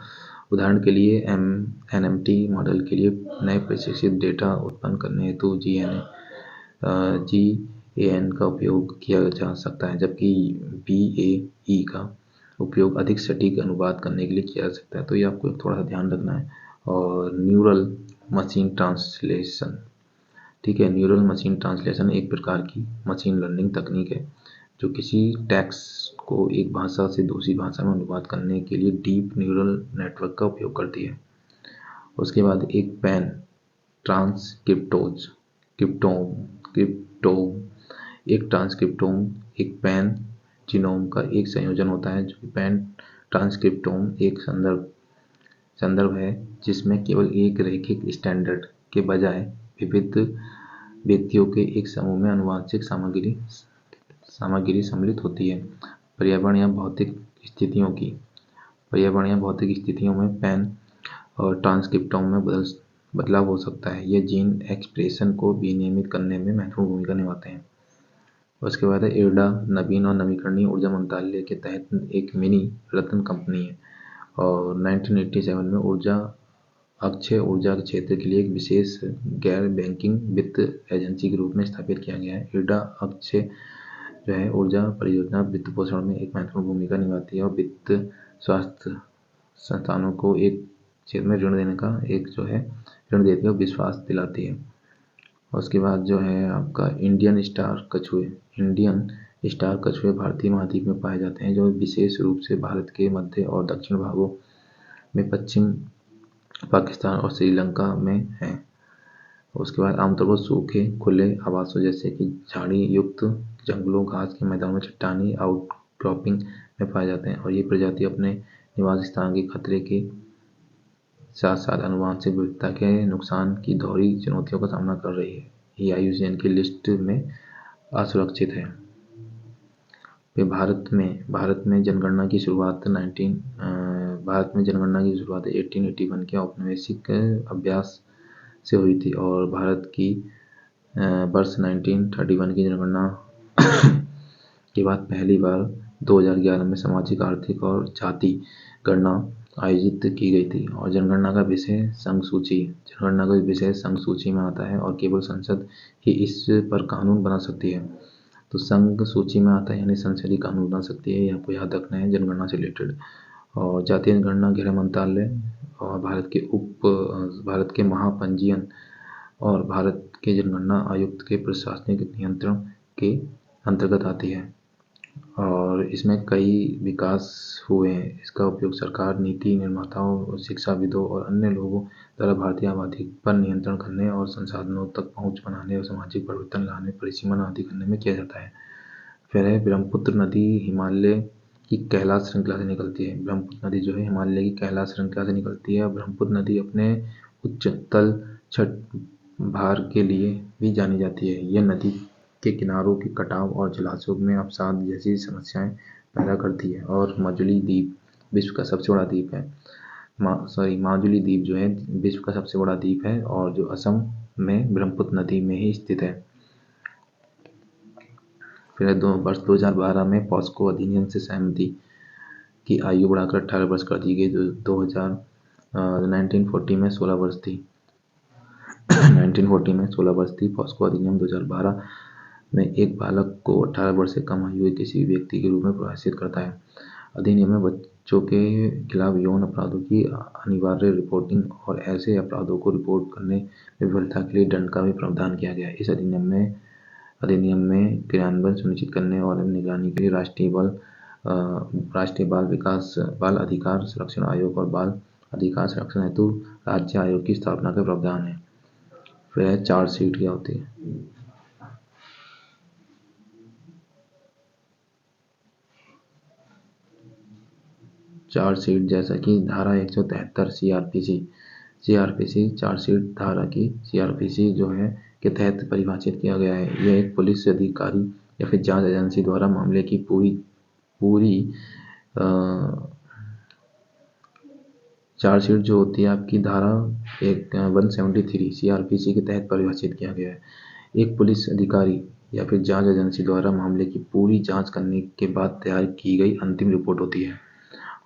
उदाहरण के लिए एनएमटी मॉडल के लिए नए प्रशिक्षित डेटा उत्पन्न करने हेतु जीएएन का उपयोग किया जा सकता है, जबकि बीएई का उपयोग अधिक सटीक अनुवाद करने के लिए किया जा सकता है। तो ये आपको थोड़ा सा ध्यान रखना है। और न्यूरल मशीन ट्रांसलेशन, ठीक है, न्यूरल मशीन ट्रांसलेशन एक प्रकार की मशीन लर्निंग तकनीक है जो किसी टेक्स्ट को एक भाषा से दूसरी भाषा में अनुवाद करने के लिए डीप न्यूरल नेटवर्क का उपयोग करती है। उसके बाद एक पैन ट्रांसक्रिप्टोम एक पैन जीनोम का एक संयोजन होता है। जो पैन ट्रांसक्रिप्टोम एक संदर्भ है जिसमें केवल एक रैखिक स्टैंडर्ड के बजाय विविध व्यक्तियों के एक समूह में आनुवंशिक सामग्री सम्मिलित होती है। पर्यावरण या भौतिक स्थितियों में पैन और ट्रांसक्रिप्टोम में बदलाव हो सकता है। यह जीन एक्सप्रेशन को विनियमित करने में महत्वपूर्ण भूमिका निभाते हैं। उसके बाद है इरडा, नवीन और नवीकरणीय ऊर्जा मंत्रालय के तहत एक मिनी रत्न कंपनी है और 1987 में अक्षय ऊर्जा के क्षेत्र के लिए एक विशेष गैर बैंकिंग वित्त एजेंसी के रूप में स्थापित किया गया है। इरडा अक्षय जो है ऊर्जा परियोजना वित्त पोषण में एक महत्वपूर्ण भूमिका निभाती है और वित्त स्वास्थ्य संस्थानों को एक क्षेत्र में ऋण देने का एक जो है ऋण देती है और विश्वास दिलाती है। उसके बाद जो है आपका इंडियन स्टार कछुए भारतीय महाद्वीप में पाए जाते हैं, जो विशेष रूप से भारत के मध्य और दक्षिण भागों में, पश्चिम पाकिस्तान और श्रीलंका में हैं। उसके बाद आमतौर पर सूखे खुले आवासों जैसे कि झाड़ी युक्त जंगलों, घास के मैदानों में, चट्टानी आउटक्रॉपिंग में पाए जाते हैं और ये प्रजाति अपने निवास स्थान के खतरे के साथ साथ आनुवंशिक विविधता के नुकसान की दोहरी चुनौतियों का सामना कर रही है। ये IUCN की लिस्ट में असुरक्षित है। फिर भारत में जनगणना की शुरुआत 1881 के औपनिवेशिक अभ्यास से हुई थी और भारत की वर्ष 1931 की जनगणना के बाद पहली बार 2011 में सामाजिक, आर्थिक और जाति गणना आयोजित की गई थी और जनगणना का विषय संघ सूची में आता है और केवल संसद ही इस पर कानून बना सकती है। तो संघ सूची में आता है यानी संसद ही कानून बना सकती है, ये आपको याद रखना है जनगणना से रिलेटेड। और जातीय जनगणना गृह मंत्रालय और भारत के महापंजीयन और भारत के जनगणना आयुक्त के प्रशासनिक नियंत्रण के अंतर्गत आती है और इसमें कई विकास हुए हैं। इसका उपयोग सरकार, नीति निर्माताओं, शिक्षाविदों और अन्य लोगों द्वारा भारतीय आबादी पर नियंत्रण करने और संसाधनों तक पहुंच बनाने और सामाजिक परिवर्तन लाने, परिसीमन आदि करने में किया जाता है। फिर है ब्रह्मपुत्र नदी हिमालय की कैलाश श्रृंखला से निकलती है। ब्रह्मपुत्र नदी जो है हिमालय की कैलाश श्रृंखला से निकलती है। ब्रह्मपुत्र नदी अपने उच्च तल छठ भार के लिए भी जानी जाती है। यह नदी के किनारों के कटाव और जलाशयों में अवसाद जैसी समस्याएं पैदा करती है और माजुली द्वीप विश्व का सबसे बड़ा द्वीप है। माजुली द्वीप जो है विश्व का सबसे बड़ा द्वीप है और जो असम में ब्रह्मपुत्र नदी में ही स्थित है। फिर वर्ष 2012 में पॉस्को अधिनियम से सहमति की आयु बढ़ाकर 18 वर्ष कर दी गई, जो 1940 में 16 वर्ष थी। 1940 में 16 वर्ष थी। पॉस्को अधिनियम 2012 में एक बालक को 18 वर्ष से कम आयु के किसी भी व्यक्ति के रूप में परिभाषित करता है। अधिनियम में बच्चों के खिलाफ यौन अपराधों की अनिवार्य रिपोर्टिंग और ऐसे अपराधों को रिपोर्ट करने में विफलता के लिए दंड का भी प्रावधान किया गया है। इस अधिनियम में क्रियान्वयन सुनिश्चित करने और निगरानी के लिए राष्ट्रीय बाल अधिकार संरक्षण आयोग और बाल अधिकार संरक्षण हेतु राज्य आयोग की स्थापना का प्रावधान है। फिर चार्जशीट क्या होती है? चार्जशीट जैसा कि धारा 173 सीआरपीसी चार्जशीट धारा की सीआरपीसी जो है के तहत परिभाषित किया गया है। यह एक पुलिस अधिकारी या फिर जांच एजेंसी द्वारा मामले की पूरी चार्जशीट जो होती है आपकी धारा 173 सीआरपीसी के तहत परिभाषित किया गया है। एक पुलिस अधिकारी या फिर जांच एजेंसी द्वारा मामले की पूरी जांच करने के बाद तैयार की गई अंतिम रिपोर्ट होती है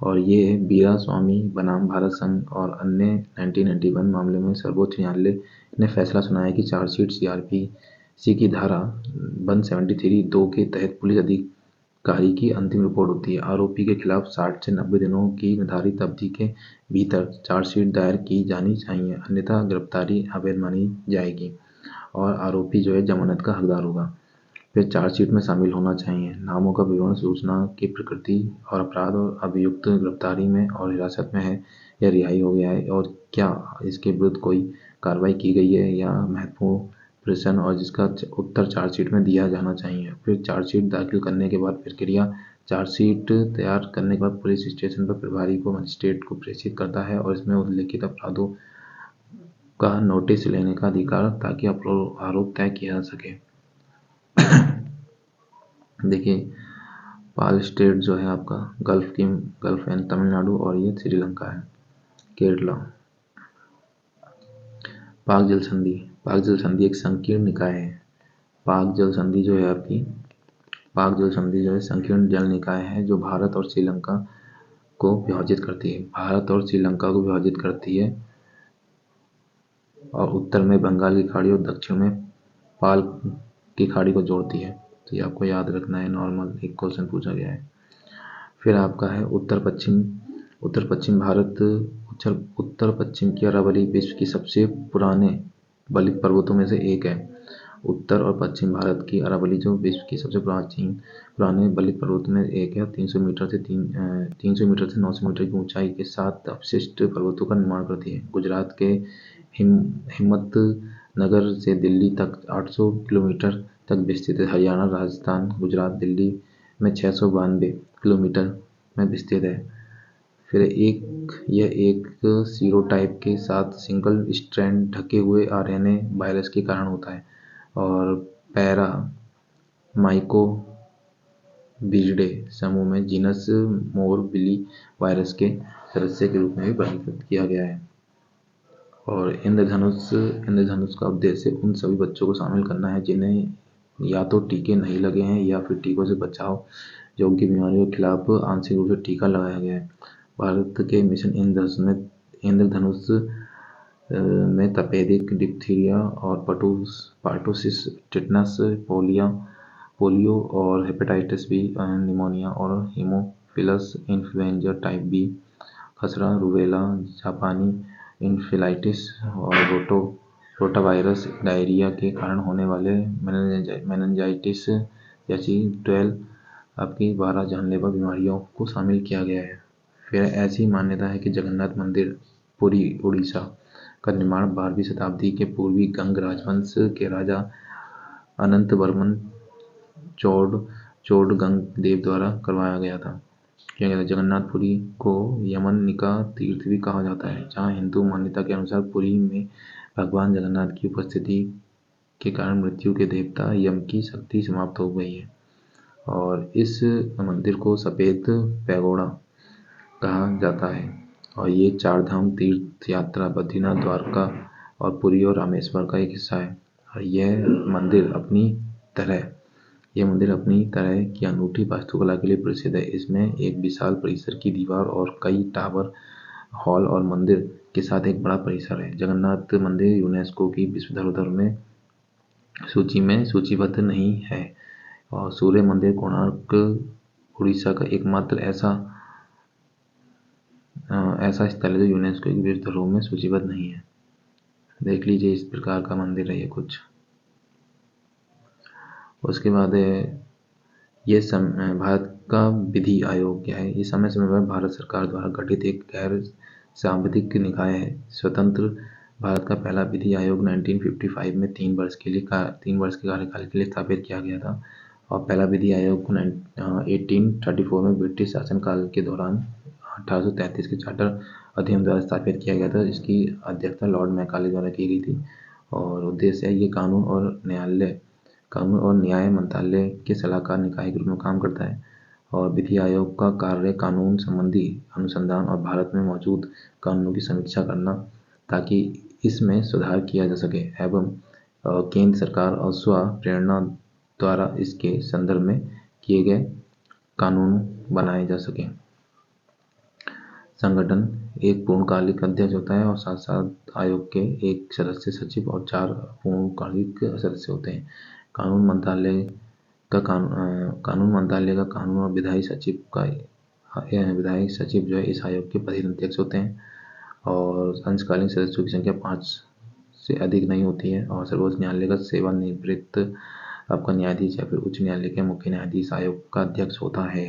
और ये वीरास्वामी बनाम भारत संघ और अन्य 1991 मामले में सर्वोच्च न्यायालय ने फैसला सुनाया कि चार्जशीट सीआरपीसी की धारा 173(2) के तहत पुलिस अधिकारी की अंतिम रिपोर्ट होती है। आरोपी के खिलाफ 60 से 90 दिनों की निर्धारित अवधि के भीतर चार्जशीट दायर की जानी चाहिए, अन्यथा गिरफ्तारी अवैध मानी जाएगी और आरोपी जो है जमानत का हकदार होगा। फिर चार्जशीट में शामिल होना चाहिए नामों का विवरण, सूचना की प्रकृति और अपराध और अभियुक्त गिरफ्तारी में और हिरासत में है या रिहाई हो गया है और क्या इसके विरुद्ध कोई कार्रवाई की गई है या महत्वपूर्ण प्रश्न और जिसका उत्तर चार्जशीट में दिया जाना चाहिए। फिर चार्जशीट दाखिल करने के बाद प्रक्रिया चार्जशीट तैयार करने के बाद पुलिस स्टेशन पर प्रभारी को मजिस्ट्रेट को प्रेषित करता है और इसमें उल्लिखित अपराधों का नोटिस लेने का अधिकार ताकि आरोप तय किया जा सके। देखिए पाल स्टेट जो है आपका गल्फ एंड तमिलनाडु और ये श्रीलंका है, केरला। पाक जल संधि एक संकीर्ण निकाय है। पाक जल संधि जो है आपकी पाक जल संधि जो है संकीर्ण जल निकाय है जो भारत और श्रीलंका को विभाजित करती है। भारत और श्रीलंका को विभाजित करती है और उत्तर में बंगाल की खाड़ी और दक्षिण में पाल की खाड़ी को जोड़ती है। तो ये आपको याद रखना है, नॉर्मल एक क्वेश्चन पूछा गया है। फिर आपका है उत्तर पश्चिम भारत। उत्तर पश्चिम की अरावली विश्व की सबसे पुराने बलित पर्वतों में से एक है। उत्तर और पश्चिम भारत की अरावली जो विश्व की सबसे पुराने बलित पर्वतों में एक है। 300 मीटर से 900 मीटर की ऊंचाई के 7 अवशिष्ट पर्वतों का निर्माण करती है। गुजरात के हिम्मत नगर से दिल्ली तक 800 किलोमीटर तक विस्तृत है। हरियाणा, राजस्थान, गुजरात, दिल्ली में 692 किलोमीटर में विस्तृत है। फिर यह एक सीरोटाइप के साथ सिंगल स्ट्रैंड ढके हुए आरएनए वायरस के कारण होता है और पैरा माइकोविरिडे समूह में जीनस मोरबिली वायरस के सदस्य के रूप में भी वर्गीकृत किया गया है। और इंद्रधनुष का उद्देश्य उन सभी बच्चों को शामिल करना है जिन्हें या तो टीके नहीं लगे हैं या फिर टीकों से बचाव योग्य बीमारियों के खिलाफ आंशिक रूप से टीका लगाया गया है। भारत के मिशन इंद्रधनुष में तपेदिक, डिप्थीरिया और पर्टुसिस, टिटनस, पोलियो और हेपेटाइटिस बी, निमोनिया और हीमोफिलस इन्फ्लुएंजा टाइप बी, खसरा, रूबेला, जापानी इन्फेलाइटिस और रोटावायरस, डायरिया के कारण होने वाले मेनिंजाइटिस जैसी 12 जानलेवा बीमारियों को शामिल किया गया है। फिर ऐसी मान्यता है कि जगन्नाथ मंदिर पुरी, उड़ीसा का निर्माण 12वीं शताब्दी के पूर्वी गंग राजवंश के राजा अनंतवर्मन चोडगंग देव द्वारा करवाया गया था। जगन्नाथपुरी को यमनिका तीर्थ भी कहा जाता है, जहाँ हिंदू मान्यता के अनुसार पुरी में भगवान जगन्नाथ की उपस्थिति के कारण मृत्यु के देवता यम की शक्ति समाप्त हो गई है। और इस मंदिर को सफेद पैगोडा कहा जाता है और ये 4 धाम तीर्थ यात्रा बद्रीनाथ, द्वारका और पुरी और रामेश्वर का एक हिस्सा है। और यह मंदिर अपनी तरह की अनूठी वास्तुकला के लिए प्रसिद्ध है। इसमें एक विशाल परिसर की दीवार और कई टावर, हॉल और मंदिर के साथ एक बड़ा परिसर है। जगन्नाथ मंदिर यूनेस्को की विश्व धरोहर में सूची में सूचीबद्ध नहीं है और सूर्य मंदिर कोणार्क उड़ीसा का एकमात्र ऐसा स्थल है जो यूनेस्को की विश्व धरोहर में सूचीबद्ध नहीं है। देख लीजिए, इस प्रकार का मंदिर है ये कुछ। उसके बाद ये भारत का विधि आयोग क्या है? ये समय समय पर भारत सरकार द्वारा गठित एक गैर सांविधिक निकाय है। स्वतंत्र भारत का पहला विधि आयोग 1955 में 3 वर्ष के कार्यकाल के लिए स्थापित किया गया था और पहला विधि आयोग को 1834 में ब्रिटिश शासनकाल के दौरान 1833 के चार्टर अधिनियम द्वारा स्थापित किया गया था। इसकी अध्यक्षता लॉर्ड मैकाले द्वारा की गई थी और उद्देश्य ये कानून और न्याय मंत्रालय के सलाहकार निकाय के रूप में काम करता है। और विधि आयोग का कार्य कानून संबंधी अनुसंधान और भारत में मौजूद कानूनों की समीक्षा करना ताकि इसमें सुधार किया जा सके एवं केंद्र सरकार और स्व प्रेरणा द्वारा इसके संदर्भ में किए गए कानून बनाए जा सके। संगठन एक पूर्णकालिक अध्यक्ष होता है और साथ आयोग के एक सदस्य सचिव और 4 पूर्णकालिक सदस्य होते हैं। कानून मंत्रालय का कानून और विधायी सचिव जो है इस आयोग के प्रधान अध्यक्ष होते हैं और अंशकालीन सदस्यों की संख्या 5 से अधिक नहीं होती है। और सर्वोच्च न्यायालय का सेवानिवृत्त आपका न्यायाधीश या फिर उच्च न्यायालय के मुख्य न्यायाधीश आयोग का अध्यक्ष होता है।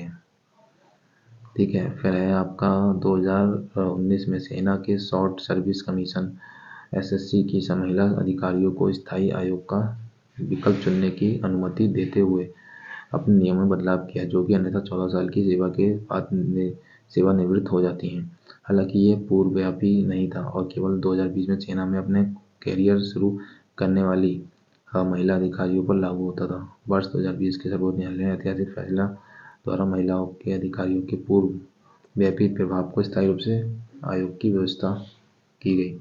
ठीक है। फिर है आपका 2019 में सेना के शॉर्ट सर्विस कमीशन SSC की महिला अधिकारियों को स्थायी आयोग का विकल्प चुनने की अनुमति देते हुए अपने नियमों में बदलाव किया, जो कि अन्यथा 14 साल की सेवा के बाद सेवानिवृत्त हो जाती हैं। हालांकि ये पूर्वव्यापी नहीं था और केवल 2020 में सेना में अपने कैरियर शुरू करने वाली महिला अधिकारियों पर लागू होता था। वर्ष 2020 के सर्वोच्च न्यायालय ने ऐतिहासिक फैसला द्वारा महिलाओं के अधिकारियों के पूर्वव्यापी प्रभाव को स्थायी रूप से आयोग की व्यवस्था की गई।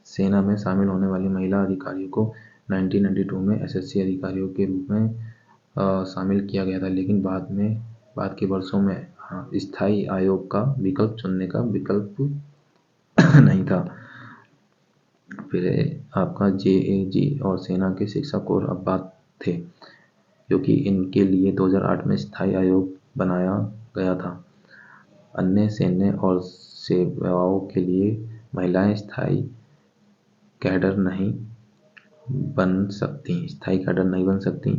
सेना में शामिल होने वाली महिला अधिकारियों को 1992 में SSC अधिकारियों के रूप में शामिल किया गया था, लेकिन बाद के वर्षों में स्थायी आयोग का विकल्प चुनने का विकल्प नहीं था। फिर आपका जेएजी और सेना के शिक्षक और अब्बात थे, क्योंकि इनके लिए 2008 में स्थायी आयोग बनाया गया था। अन्य सैन्य और सेवाओं के लिए महिलाएं स्थायी कैडर नहीं बन सकती,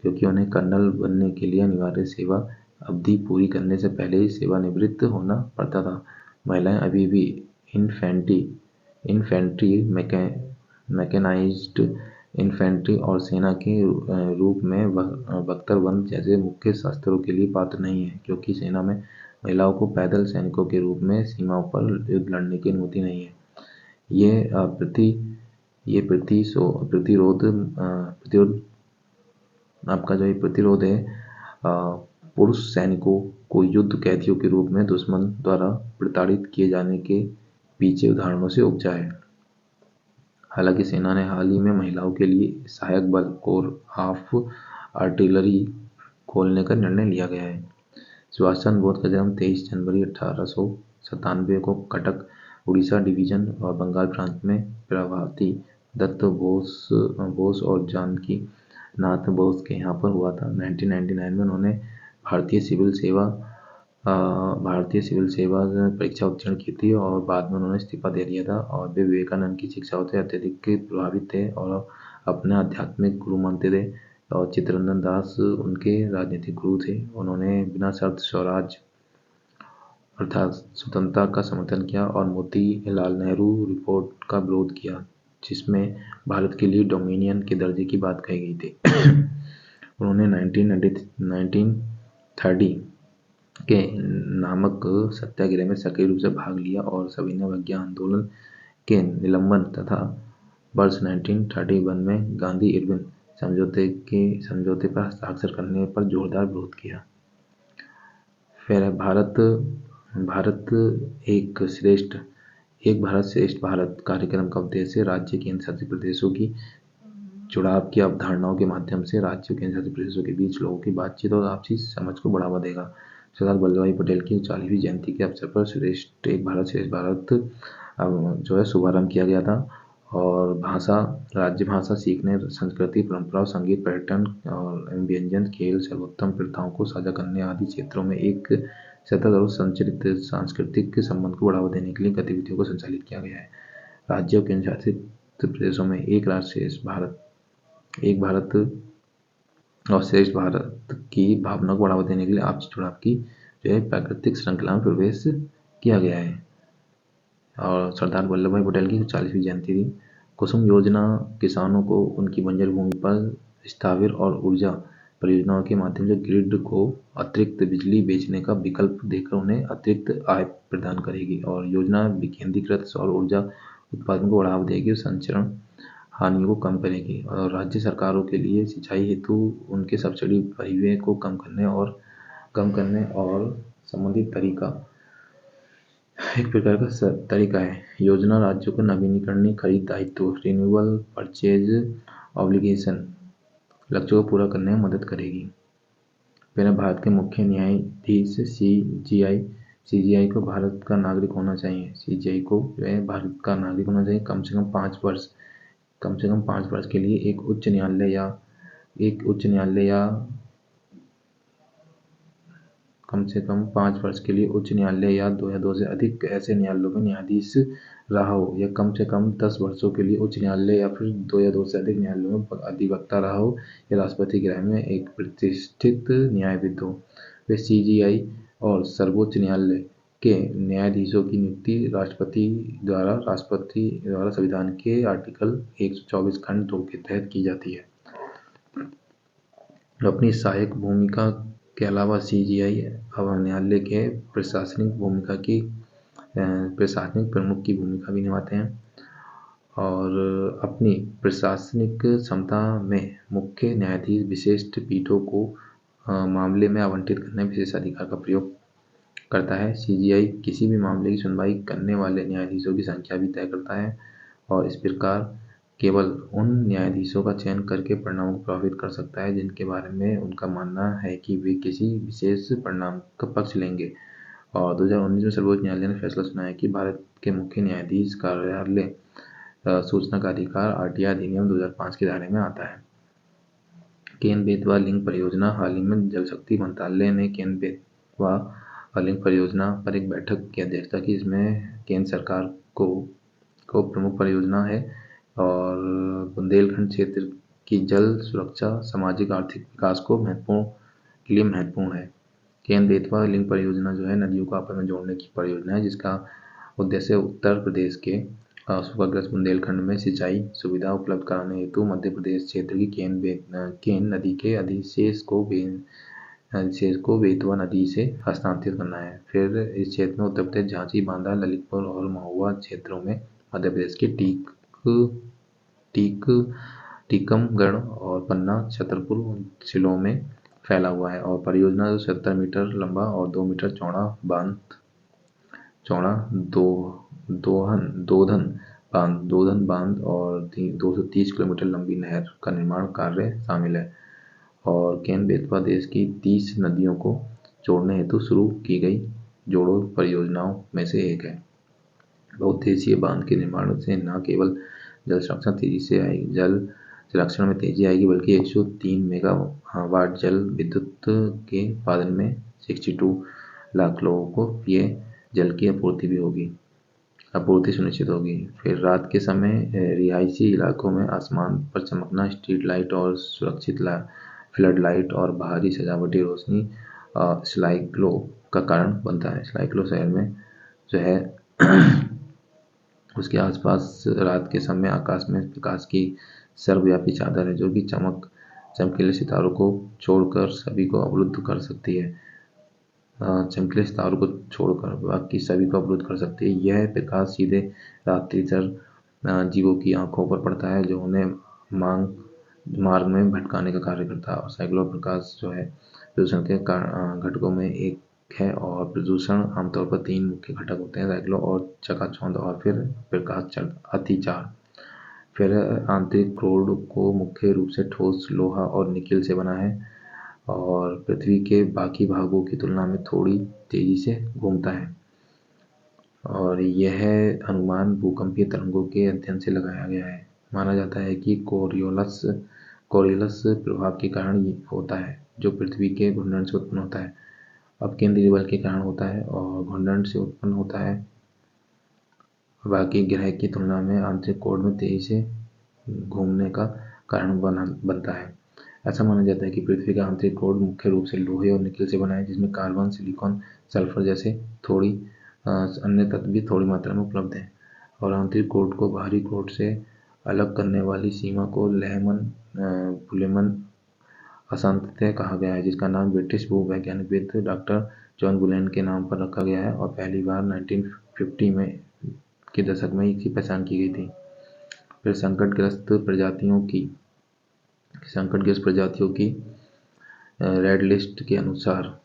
क्योंकि उन्हें कर्नल बनने के लिए अनिवार्य सेवा अवधि पूरी करने से पहले ही सेवानिवृत्त होना पड़ता था। महिलाएं अभी भी इन्फेंट्री, मैकेनाइज्ड इन्फेंट्री और सेना के रूप में बख्तरबंद जैसे मुख्य शस्त्रों के लिए पात्र नहीं है, क्योंकि सेना में महिलाओं को पैदल सैनिकों के रूप में सीमाओं पर युद्ध लड़ने की अनुमति नहीं है। ये प्रतिरोध है पुरुष सैनिकों को युद्ध कैदियों के रूप में दुश्मन द्वारा प्रताड़ित किए जाने के पीछे उदाहरणों से उपजा है। हालांकि सेना ने हाल ही में महिलाओं के लिए सहायक बल कोर ऑफ आर्टिलरी खोलने का निर्णय लिया गया है। सुभाष चंद्र बोस का जन्म 23 जनवरी 1897 को कटक, उड़ीसा डिवीजन और बंगाल प्रांत में प्रभावती दत्त बोस और जानकी नाथ बोस के यहाँ पर हुआ था। 1999 में उन्होंने भारतीय सिविल सेवा परीक्षा उत्तीर्ण की थी और बाद में उन्होंने इस्तीफा दे दिया था। और वे विवेकानंद की शिक्षाओं से अत्यधिक प्रभावित थे और अपने आध्यात्मिक गुरु मानते थे, और चित्तरंजन दास उनके राजनीतिक गुरु थे। उन्होंने बिना शर्त स्वराज अर्थात स्वतंत्रता का समर्थन किया और मोतीलाल नेहरू रिपोर्ट का विरोध किया, जिसमें भारत के लिए डोमिनियन के दर्जे की बात कही गई थी। उन्होंने 1930 के नामक सत्याग्रह में सक्रिय रूप से भाग लिया और सविनय अवज्ञा आंदोलन के निलंबन तथा वर्ष 1931 में गांधी-इरविन समझौते पर हस्ताक्षर करने पर जोरदार विरोध किया। फिर भारत एक भारत श्रेष्ठ भारत कार्यक्रम का उद्देश्य राज्य केंद्र शासित प्रदेशों की जुड़ाव की अवधारणाओं के माध्यम से राज्यों केंद्र शासित प्रदेशों के बीच लोगों की बातचीत और आपसी समझ को बढ़ावा देगा। सरदार वल्लभ भाई पटेल की 40वीं जयंती के अवसर पर एक भारत श्रेष्ठ भारत जो है शुभारंभ किया गया था। और राज्य भाषा सीखने, संस्कृति, परंपराओं, संगीत, पर्यटन और व्यंजन, खेल, सर्वोत्तम प्रथाओं को साझा करने आदि क्षेत्रों में एक सतत और संचालित सांस्कृतिक संबंध को बढ़ावा देने के लिए गतिविधियों को संचालित किया गया है। राज्यों के केंद्र शासित प्रदेशों में एक भारत और श्रेष्ठ भारत की भावना को बढ़ावा देने के लिए आपसी जुड़ाव की जो है प्राकृतिक श्रृंखला में प्रवेश किया गया है। और सरदार वल्लभ भाई पटेल की 40वीं जयंती थी। कुसुम योजना किसानों को उनकी बंजर भूमि पर स्थावर और ऊर्जा परियोजनाओं के माध्यम से ग्रिड को अतिरिक्त बिजली बेचने का विकल्प देकर उन्हें अतिरिक्त आय प्रदान करेगी। और योजना विकेंद्रीकृत सौर ऊर्जा उत्पादन को बढ़ावा देगी और संचरण हानियों को कम करेगी। और राज्य सरकारों के लिए सिंचाई हेतु उनके सब्सिडी परिव्यय को कम करने और संबंधित तरीका एक प्रकार का तरीका है। योजना राज्यों को नवीनीकरणीय खरीद दायित्व रिन्यूएबल परचेज ऑब्लिगेशन लक्ष्यों को पूरा करने में मदद करेगी। फिर भारत के मुख्य न्यायाधीश सीजीआई को भारत का नागरिक होना चाहिए। सीजीआई को जो है भारत का नागरिक होना चाहिए। कम से कम 5 वर्ष के लिए एक उच्च न्यायालय या 2 या 2 से अधिक ऐसे न्यायालयों में न्यायाधीश रहा हो, या कम से कम 10 वर्षों के लिए उच्च न्यायालय या फिर 2 या 2 से अधिक न्यायालयों में अधिवक्ता रहा हो, या राष्ट्रपति के राय में एक प्रतिष्ठित न्यायविद हो। वे सीजीआई और सर्वोच्च न्यायालय के न्यायाधीशों की नियुक्ति राष्ट्रपति द्वारा संविधान के आर्टिकल 124 खंड 2 के तहत की जाती है। अपनी सहायक भूमिका के अलावा सीजीआई न्यायालय के प्रशासनिक प्रमुख की भूमिका भी निभाते हैं और अपनी प्रशासनिक क्षमता में मुख्य न्यायाधीश विशिष्ट पीठों को मामले में आवंटित करने विशेष अधिकार का प्रयोग करता है। सीजीआई किसी भी मामले की सुनवाई करने वाले न्यायाधीशों की संख्या भी तय करता है और इस प्रकार केवल उन न्यायाधीशों का चयन करके परिणामों को प्रभावित कर सकता है जिनके बारे में उनका मानना है कि वे किसी विशेष परिणाम का पक्ष लेंगे। और 2019 में सर्वोच्च न्यायालय ने फैसला सुनाया कि भारत के मुख्य न्यायाधीश कार्यालय सूचना का अधिकार आरटीआई अधिनियम 2005 के दायरे में आता है। केन बेतवा लिंक परियोजना। हाल ही में जल शक्ति मंत्रालय ने केन बेतवा लिंक परियोजना पर एक बैठक की अध्यक्षता की, जिसमें केंद्र सरकार को प्रमुख परियोजना है और बुंदेलखंड क्षेत्र की जल सुरक्षा सामाजिक आर्थिक विकास के लिए महत्वपूर्ण है। केन बेतवा लिंक परियोजना जो है नदियों को आपस में जोड़ने की परियोजना है, जिसका उद्देश्य उत्तर प्रदेश के सूखाग्रस्त बुंदेलखंड में सिंचाई सुविधा उपलब्ध कराने हेतु मध्य प्रदेश क्षेत्र की केन नदी के अधिशेष को बेतवा नदी से हस्तांतरित करना है। फिर इस क्षेत्र में उत्तर प्रदेश झांसी, बांदा, ललितपुर और महुआ क्षेत्रों में मध्य प्रदेश के टीकमगढ़ और पन्ना, छतरपुर जिलों में फैला हुआ है। और परियोजना 70 मीटर लंबा और 2 मीटर दोधन बांध और 230 किलोमीटर लंबी नहर का निर्माण कार्य शामिल है। और केन बेतवा देश की 30 नदियों को जोड़ने हेतु शुरू की गई जोड़ो परियोजनाओं में से एक है। बहुउद्देशीय बांध के निर्माण से न केवल जल संरक्षण में तेजी आएगी, बल्कि 103 मेगावाट जल विद्युत के उत्पादन में 62 लाख लोगों को पेय जल की आपूर्ति सुनिश्चित होगी। फिर रात के समय रिहायशी इलाकों में आसमान पर चमकना, स्ट्रीट लाइट और सुरक्षित फ्लड लाइट और बाहरी सजावटी रोशनी स्लाइक्लो का कारण बनता है। स्लाइक्लो शहर में जो है उसके आसपास रात के समय आकाश में प्रकाश की सर्वव्यापी चादर है, जो कि चमकीले सितारों को छोड़कर सभी को अवरुद्ध कर सकती है। चमकीले सितारों को छोड़कर बाकी सभी को अवरुद्ध कर सकती है। यह प्रकाश सीधे रात्रिचर जीवों की आंखों पर पड़ता है, जो उन्हें मार्ग में भटकाने का कार्य करता है। और साइक्लो प्रकाश जो है प्रदूषण के घटकों में एक है। और प्रदूषण आमतौर पर 3 मुख्य घटक होते हैं: साइक्लो और चकाचौंध और फिर प्रकाश अतिचार। फिर आंतरिक क्रोड को मुख्य रूप से ठोस लोहा और निकेल से बना है और पृथ्वी के बाकी भागों की तुलना में थोड़ी तेजी से घूमता है। और यह अनुमान भूकंपीय तरंगों के अध्ययन से लगाया गया है। माना जाता है कि कोरियोलस प्रभाव के कारण होता है, जो पृथ्वी के घूर्णन से उत्पन्न होता है। अब केंद्रीय बल के कारण होता है और घूर्णन से उत्पन्न होता है। बाकी ग्रह की तुलना में आंतरिक कोण में तेजी से घूमने का कारण बनता है। ऐसा माना जाता है कि पृथ्वी का आंतरिक कोण मुख्य रूप से लोहे और निकेल से बना है, जिसमें कार्बन, सिलिकॉन, सल्फर जैसे अन्य तत्व भी थोड़ी मात्रा में उपलब्ध हैं। और आंतरिक कोण को बाहरी कोण से अलग करने वाली सीमा को बुलेमन अशांतता कहा गया है, जिसका नाम ब्रिटिश भूवैज्ञानिकविद डॉक्टर जॉन बुलेन के नाम पर रखा गया है। और पहली बार 1950 के दशक में इसकी पहचान की गई थी। फिर संकटग्रस्त प्रजातियों की रेड लिस्ट के अनुसार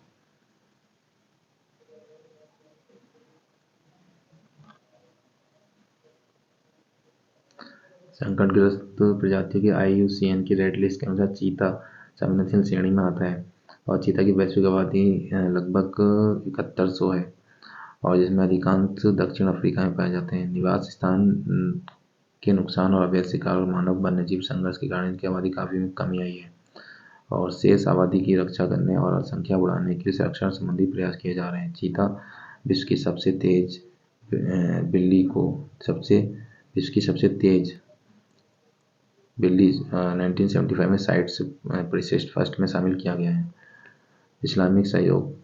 IUCN की रेड लिस्ट के अनुसार चीता संवेदनशील श्रेणी में आता है। और चीता की वैश्विक आबादी लगभग 7100 है, और जिसमें अधिकांश दक्षिण अफ्रीका में पाए जाते हैं। निवास स्थान के नुकसान और अवैध शिकार और मानव वन्यजीव संघर्ष के कारण इनकी आबादी काफी कमी आई है। और शेष आबादी की रक्षा करने और संख्या बढ़ाने के लिए संरक्षण संबंधी प्रयास किए जा रहे हैं। चीता विश्व की सबसे तेज बिल्ली 1975 में साइट्स प्रीसेस्ट फर्स्ट में शामिल किया गया है। इस्लामिक सहयोग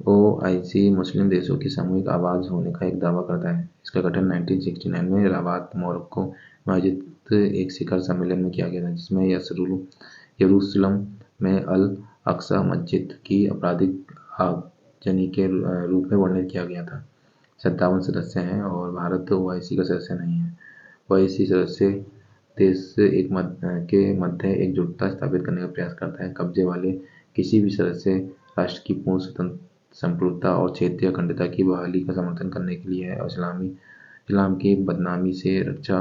OIC मुस्लिम देशों की सामूहिक आवाज होने का एक दावा करता है। इसका गठन 1969 में रबात, मोरक्को में आयोजित एक शिखर सम्मेलन में किया गया था, जिसमें यरूशलेम में अल अक्सा मस्जिद की आपराधिक आगजनी के रूप में वर्णित किया गया था। 57 सदस्य हैं और भारत OIC का सदस्य नहीं है। OIC सदस्य देश के मध्य एकजुटता स्थापित करने का प्रयास करता है, कब्जे वाले किसी भी सदस्य राष्ट्र की पूर्ण संप्रभुता और क्षेत्रीय अखंडता की बहाली का समर्थन करने के लिए है, और इस्लाम की बदनामी से रक्षा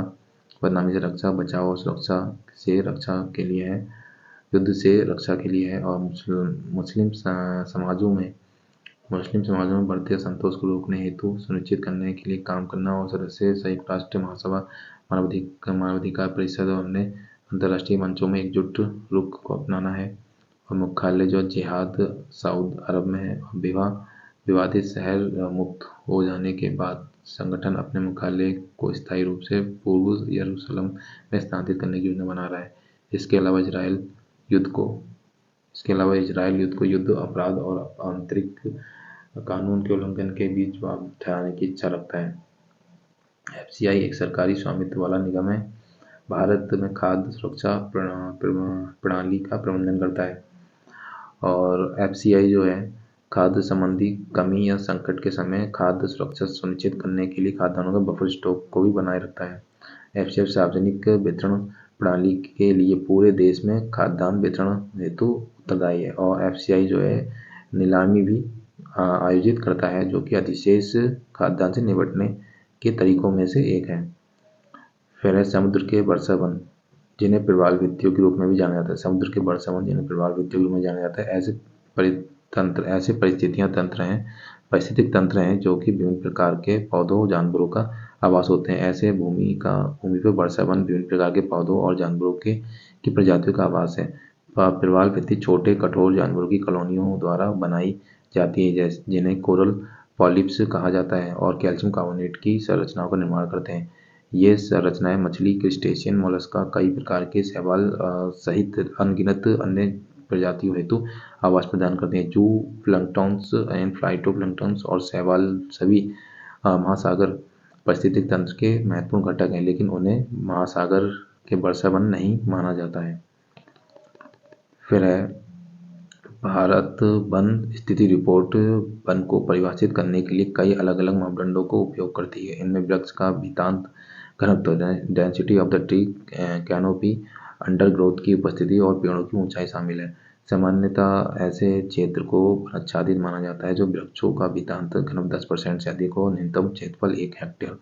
बदनामी से रक्षा, बचाव और सुरक्षा से रक्षा के लिए है, युद्ध से रक्षा के लिए है। और मुस्लिम समाजों में बढ़ते असंतोष को रोकने हेतु सुनिश्चित करने के लिए काम करना और सदस्य संयुक्त राष्ट्र महासभा, मानवाधिकार परिषद और अन्य अंतर्राष्ट्रीय मंचों में एकजुट रुख को अपनाना है। और मुख्यालय जो जिहाद सऊदी अरब में है, विवादित शहर मुक्त हो जाने के बाद संगठन अपने मुख्यालय को स्थायी रूप से पूर्व यरूशलेम में स्थानांतरित करने की योजना बना रहा है। इसके अलावा इजराइल युद्ध को युद्ध अपराध और आंतरिक कानून के उल्लंघन के बीच जवाब ठहराने की इच्छा रखता है। एफसीआई एक सरकारी स्वामित्व वाला निगम है, भारत में खाद्य सुरक्षा प्रणाली का प्रबंधन करता है। और एफसीआई जो है खाद्य संबंधी कमी या संकट के समय खाद्य सुरक्षा सुनिश्चित करने के लिए खाद्यान्नों का बफर स्टॉक को भी बनाए रखता है। एफसीआई सार्वजनिक वितरण प्रणाली के लिए पूरे देश में खाद्यान्न वितरण हेतु उत्तरदायी है। और एफसीआई जो है नीलामी भी आयोजित करता है, जो कि अधिशेष खाद्यान्न से निपटने के तरीकों में से एक है। फिर है समुद्र के वर्षावन, जिन्हें प्रवाल भित्तियों के रूप में भी जाना जाता है। समुद्र के वर्षावन जिन्हें प्रवाल भित्तियों के रूप में जाना जाता है, ऐसे पारिस्थितिक तंत्र हैं जो कि विभिन्न प्रकार के पौधों और जानवरों का आवास होते हैं। ऐसे भूमि पर वर्षावन विभिन्न प्रकार के पौधों और जानवरों की प्रजातियों का आवास है। प्रवाल भित्ति छोटे कठोर जानवरों की कॉलोनियों द्वारा बनाई जाती है, जिन्हें कोरल पॉलिप्स कहा जाता है, और कैल्शियम कार्बोनेट की संरचनाओं का निर्माण करते हैं। ये संरचनाएं मछली, क्रस्टेशियन, मोलस्का, कई प्रकार के शैवाल सहित अनगिनत अन्य प्रजातियों हेतु आवास प्रदान करते हैं। जू प्लैंक्टन्स एंड फाइटोप्लैंक्टन्स और शैवाल सभी महासागर पारिस्थितिक तंत्र के महत्वपूर्ण घटक हैं, लेकिन उन्हें महासागर के वर्षावन नहीं माना जाता है। फिर है भारत वन स्थिति रिपोर्ट वन को परिभाषित करने के लिए कई अलग अलग मापदंडों को उपयोग करती है। इनमें वृक्ष का भितांत घनत्व, density of the tree canopy, undergrowth की उपस्थिति और पेड़ों की ऊंचाई शामिल है। सामान्यतः ऐसे क्षेत्र को आच्छादित माना जाता है जो वृक्षों का भितांत घनत्व 10% से अधिक हो, न्यूनतम क्षेत्रफल 1 हेक्टेयर।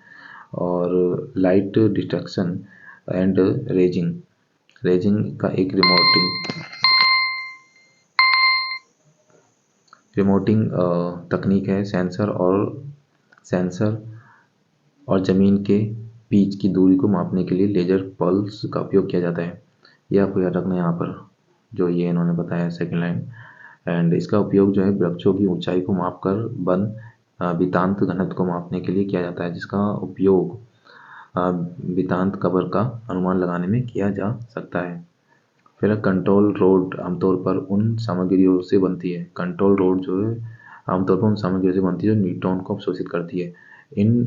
और लाइट डिटेक्शन एंड रेजिंग का एक रिमोटिंग तकनीक है। सेंसर और जमीन के बीच की दूरी को मापने के लिए लेजर पल्स का उपयोग किया जाता है। यह आपको याद रखना है यहाँ पर, जो ये इन्होंने बताया सेकेंड लाइन। एंड इसका उपयोग जो है वृक्षों की ऊंचाई को मापकर वन भितांत घनत्व को मापने के लिए किया जाता है, जिसका उपयोग भितांत कवर का अनुमान लगाने में किया जा सकता है। फिर कंट्रोल रोड आमतौर पर उन सामग्रियों से बनती है। कंट्रोल रोड जो है आमतौर पर उन सामग्रियों से बनती है जो न्यूट्रॉन को अवशोषित करती है। इन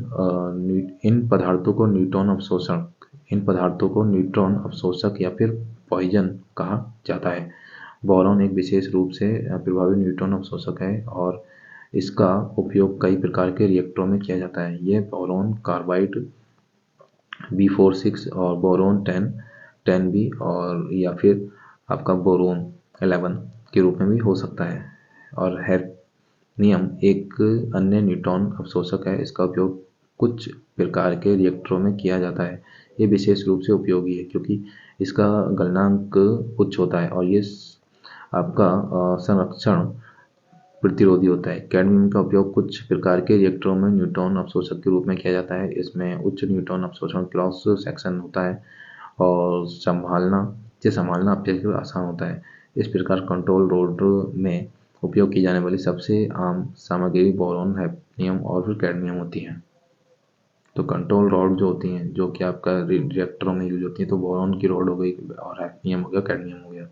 पदार्थों को न्यूट्रॉन अवशोषक या फिर पॉइजन कहा जाता है। बोरॉन एक विशेष रूप से प्रभावी न्यूट्रॉन अवशोषक है और इसका उपयोग कई प्रकार के रिएक्टरों में किया जाता है। यह बोरॉन कार्बाइड B46 और बोरॉन 10B और या फिर आपका बोरॉन 11 के रूप में भी हो सकता है। और हैफनियम एक अन्य न्यूट्रॉन अवशोषक है। इसका उपयोग कुछ प्रकार के रिएक्टरों में किया जाता है। ये विशेष रूप से उपयोगी है क्योंकि इसका गलनांक उच्च होता है और ये आपका संरक्षण प्रतिरोधी होता है। कैडमियम का उपयोग कुछ प्रकार के रिएक्टरों में न्यूट्रॉन अवशोषक के रूप में किया जाता है। इसमें उच्च न्यूट्रॉन अवशोषण क्रॉस सेक्शन होता है और संभालना अपेक्षाकृत आसान होता है। इस प्रकार कंट्रोल रोड में उपयोग की जाने वाली सबसे आम सामग्री बोरॉन, हैफनियम और फिर कैडमियम होती है। तो कंट्रोल रॉड जो होती हैं, जो कि आपका रिएक्टरों में यूज होती है, तो बोरॉन की रॉड हो गई और हैफनियम हो गया, कैडमियम हो गया।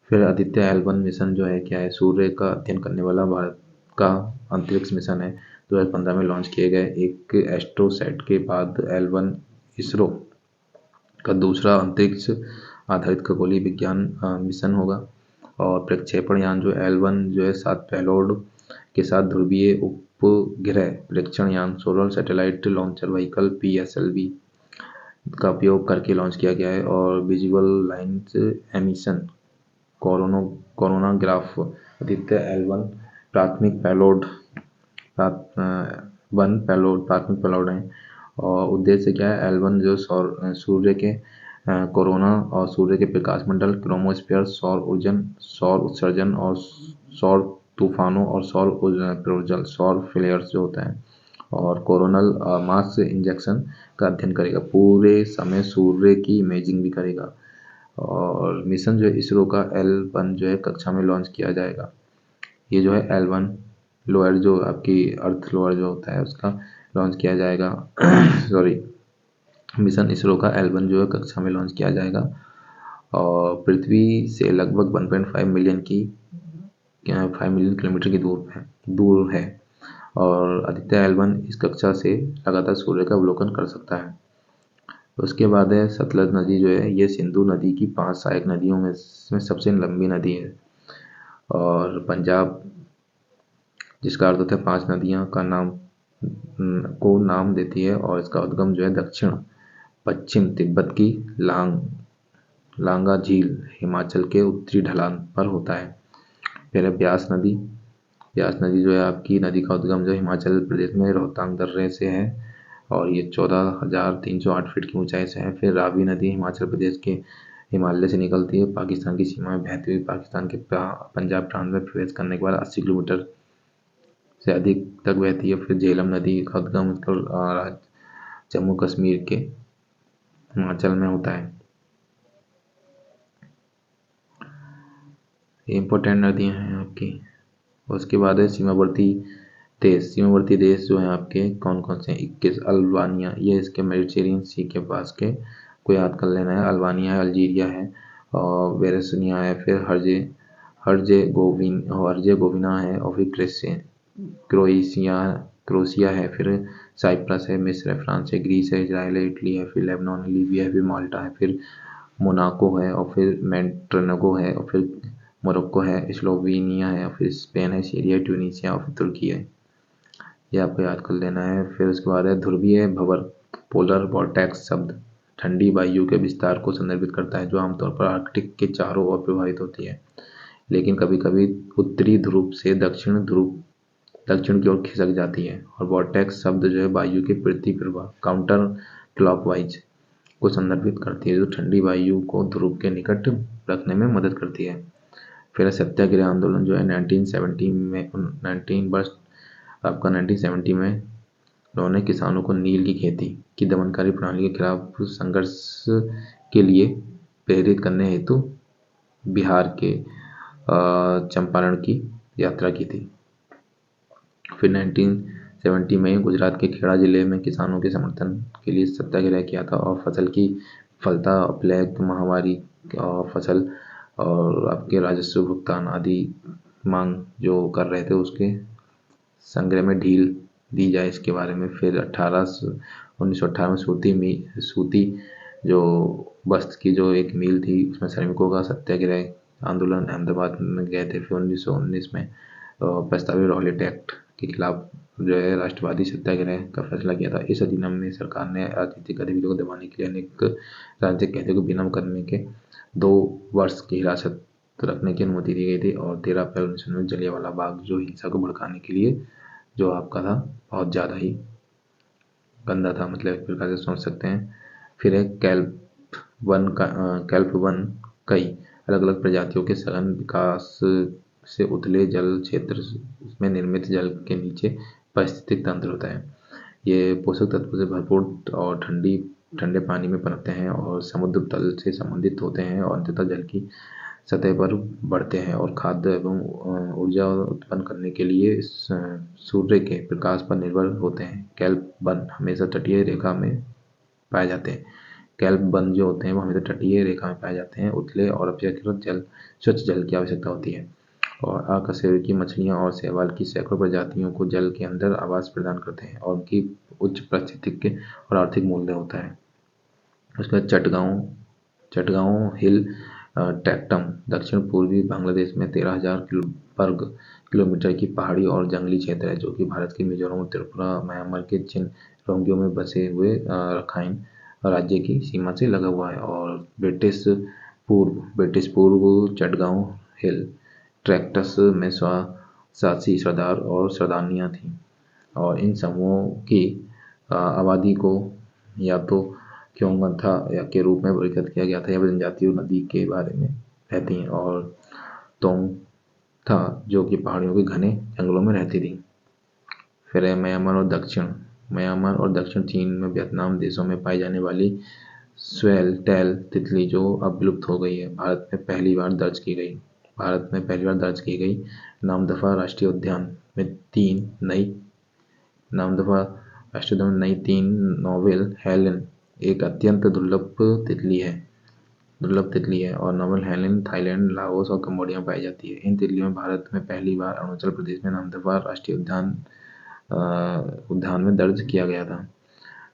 फिर आदित्य L1 मिशन जो है क्या है, सूर्य का अध्ययन करने वाला भारत का अंतरिक्ष मिशन है। 2015 में लॉन्च किए गए एक एस्ट्रोसैट के बाद L1 इसरो का दूसरा अंतरिक्ष आधारित खगोलीय विज्ञान मिशन होगा। और प्रक्षेपण यान जो L1 जो है 7 पेलोड के साथ ध्रुवीय उपग्रह प्रेक्षण यान solar satellite launcher vehicle PSLV का उपयोग करके लॉन्च किया गया है। और visual lines emission coronagraph Aditya L1 प्राथमिक पेलोड है और उद्देश्य क्या है, L1 जो सूर्य के कोरोना और सूर्य के प्रकाश मंडल, क्रोमोस्फीयर, सौर ऊर्जन, सौर उत्सर्जन और सौर तूफानों और सौर प्रोजल सौर फ्लेयर्स जो होता है, और कोरोनल मास इंजेक्शन का अध्ययन करेगा। पूरे समय सूर्य की इमेजिंग भी करेगा। और मिशन जो है इसरो का L1 जो है कक्षा में लॉन्च किया जाएगा। ये जो है L1 लोअर जो आपकी अर्थ लोअर जो होता है उसका लॉन्च किया जाएगा। सॉरी, मिशन इसरो का L1 जो है कक्षा में लॉन्च किया जाएगा। और पृथ्वी से लगभग 1.5 मिलियन किलोमीटर की दूर है। और आदित्य L1 इस कक्षा से लगातार सूर्य का अवलोकन कर सकता है। उसके बाद है सतलज नदी जो है, ये सिंधु नदी की 5 सहायक नदियों में सबसे लंबी नदी है। और पंजाब, जिसका अर्थ होता है 5 नदियां का नाम देती है, और इसका उद्गम जो है दक्षिण पश्चिम तिब्बत की लांगा झील, हिमाचल के उत्तरी ढलान पर होता है। फिर है ब्यास नदी। ब्यास नदी जो है आपकी नदी का उद्गम जो हिमाचल प्रदेश में रोहतांग दर्रे से है, और ये 14,308 फीट की ऊंचाई से है। फिर रावी नदी हिमाचल प्रदेश के हिमालय से निकलती है, पाकिस्तान की सीमा में बहती हुई पाकिस्तान के पंजाब प्रांत में प्रवेश करने के बाद 80 किलोमीटर से अधिक तक बहती है। फिर झेलम नदी का उद्गम जम्मू कश्मीर के हिमाचल में होता है। ये इम्पोर्टेंट नदियाँ हैं आपकी। उसके बाद है सीमावर्ती देश जो हैं आपके कौन कौन से हैं, 21। अल्बानिया, ये इसके मेडिटेरियन सी के पास के को याद कर लेना है। अल्बानिया है, अल्जीरिया है, और वेरेसनिया है, फिर हर्जेगोविना है, और फिर क्रोएशिया है, फिर साइप्रस है, मिस्र है, फ्रांस है, ग्रीस है, इजराइल है, इटली है, फिर लेबनान है, लीबिया है, फिर माल्टा है, फिर मोनाको है, और फिर मेंटेनेग्रो है, और फिर मोरक्को है, स्लोवेनिया है, और फिर स्पेन है, सीरिया, ट्यूनीशिया, और फिर तुर्की है। ये आपको याद कर लेना है। फिर उसके बाद है ध्रुवीय भंवर। पोलर वॉर्टेक्स शब्द ठंडी वायु के विस्तार को संदर्भित करता है, जो आमतौर पर आर्कटिक के चारों ओर प्रवाहित होती है, लेकिन कभी कभी उत्तरी ध्रुव से दक्षिण की ओर खिसक जाती है। और वॉर्टेक्स शब्द जो है वायु के प्रति प्रवाह काउंटर क्लॉकवाइज को संदर्भित करती है, जो ठंडी वायु को ध्रुव के निकट रखने में मदद करती है। फिर सत्याग्रह आंदोलन जो है 1970 में उन्होंने किसानों को नील की खेती की दमनकारी प्रणाली के खिलाफ संघर्ष के लिए प्रेरित करने हेतु बिहार के चंपारण की यात्रा की थी। फिर 1970 में गुजरात के खेड़ा जिले में किसानों के समर्थन के लिए सत्याग्रह किया था, और फसल की फलता, प्लेग महामारी और फसल और आपके राजस्व भुगतान आदि मांग जो कर रहे थे, उसके संग्रह में ढील दी जाए इसके बारे में। फिर 1918 में सूती जो वस्त्र की जो एक मिल थी, उसमें श्रमिकों का सत्याग्रह आंदोलन अहमदाबाद में गए थे। फिर 1919 में प्रस्तावित रॉलेट एक्ट के खिलाफ जो है राष्ट्रवादी सत्याग्रह का फैसला किया था। इस अधिनियम में सरकार ने राजनीतिक गतिविधियों को दबाने के लिए अनेक राजनीतिक कैदियों को बिना मुकदमे के 2 वर्ष की हिरासत रखने की अनुमति दी गई थी। और 13 अप्रैल 1919 जलियांवाला बाग जो हिंसा को भड़काने के लिए जो आपका था बहुत ज़्यादा ही गंदा था, मतलब एक प्रकार से सोच सकते हैं। फिर है कैल्प वन कई अलग अलग प्रजातियों के सघन विकास से उथले जल क्षेत्र में निर्मित जल के नीचे पारिस्थितिक तंत्र होता है। ये पोषक तत्वों से भरपूर और ठंडे पानी में पनपते हैं, और समुद्र तल से संबंधित होते हैं, और अंततः जल की सतह पर बढ़ते हैं, और खाद्य एवं ऊर्जा उत्पन्न करने के लिए सूर्य के प्रकाश पर निर्भर होते हैं। कैल्प वन हमेशा तटीय रेखा में पाए जाते हैं। कैल्प वन जो होते हैं वो हमेशा तटीय रेखा में पाए जाते हैं। उथले और अपेक्षाकृत स्वच्छ जल की आवश्यकता होती है, और आकशेरुकी मछलियाँ और शैवाल की सैकड़ों प्रजातियों को जल के अंदर आवास प्रदान करते हैं, और उनकी उच्च पारिस्थितिक और आर्थिक मूल्य होता है। उसके बाद चटगांव हिल ट्रैक्टम दक्षिण पूर्वी बांग्लादेश में 13,000 वर्ग किलोमीटर की पहाड़ी और जंगली क्षेत्र है, जो कि भारत के मिजोरम, त्रिपुरा, म्यांमार के जिन रोंगियों में बसे हुए रखाइन राज्य की सीमा से लगा हुआ है। और ब्रिटिश पूर्व चटगांव हिल ट्रैक्ट्स में शासी सरदार और सरदारनियाँ थीं, और इन समूहों की आबादी को या तो क्योंगथा या के रूप में वर्गीकृत किया गया था। यह जनजातियों नदी के बारे में रहती हैं और तोंगथा जो कि पहाड़ियों के घने जंगलों में रहती थी। फिर है म्यांमार और दक्षिण चीन में वियतनाम देशों में पाई जाने वाली स्वेल टेल तितली जो अब विलुप्त हो गई है, भारत में पहली बार दर्ज की गई। नामदफा राष्ट्रीय उद्यान में नई तीन नोवेल हेलन एक अत्यंत दुर्लभ तितली है और नोवेल हेलन थाईलैंड, लाओस और कंबोडिया में पाई जाती है। इन तितलियों में भारत में पहली बार अरुणाचल प्रदेश में नामदफा राष्ट्रीय उद्यान में दर्ज किया गया था।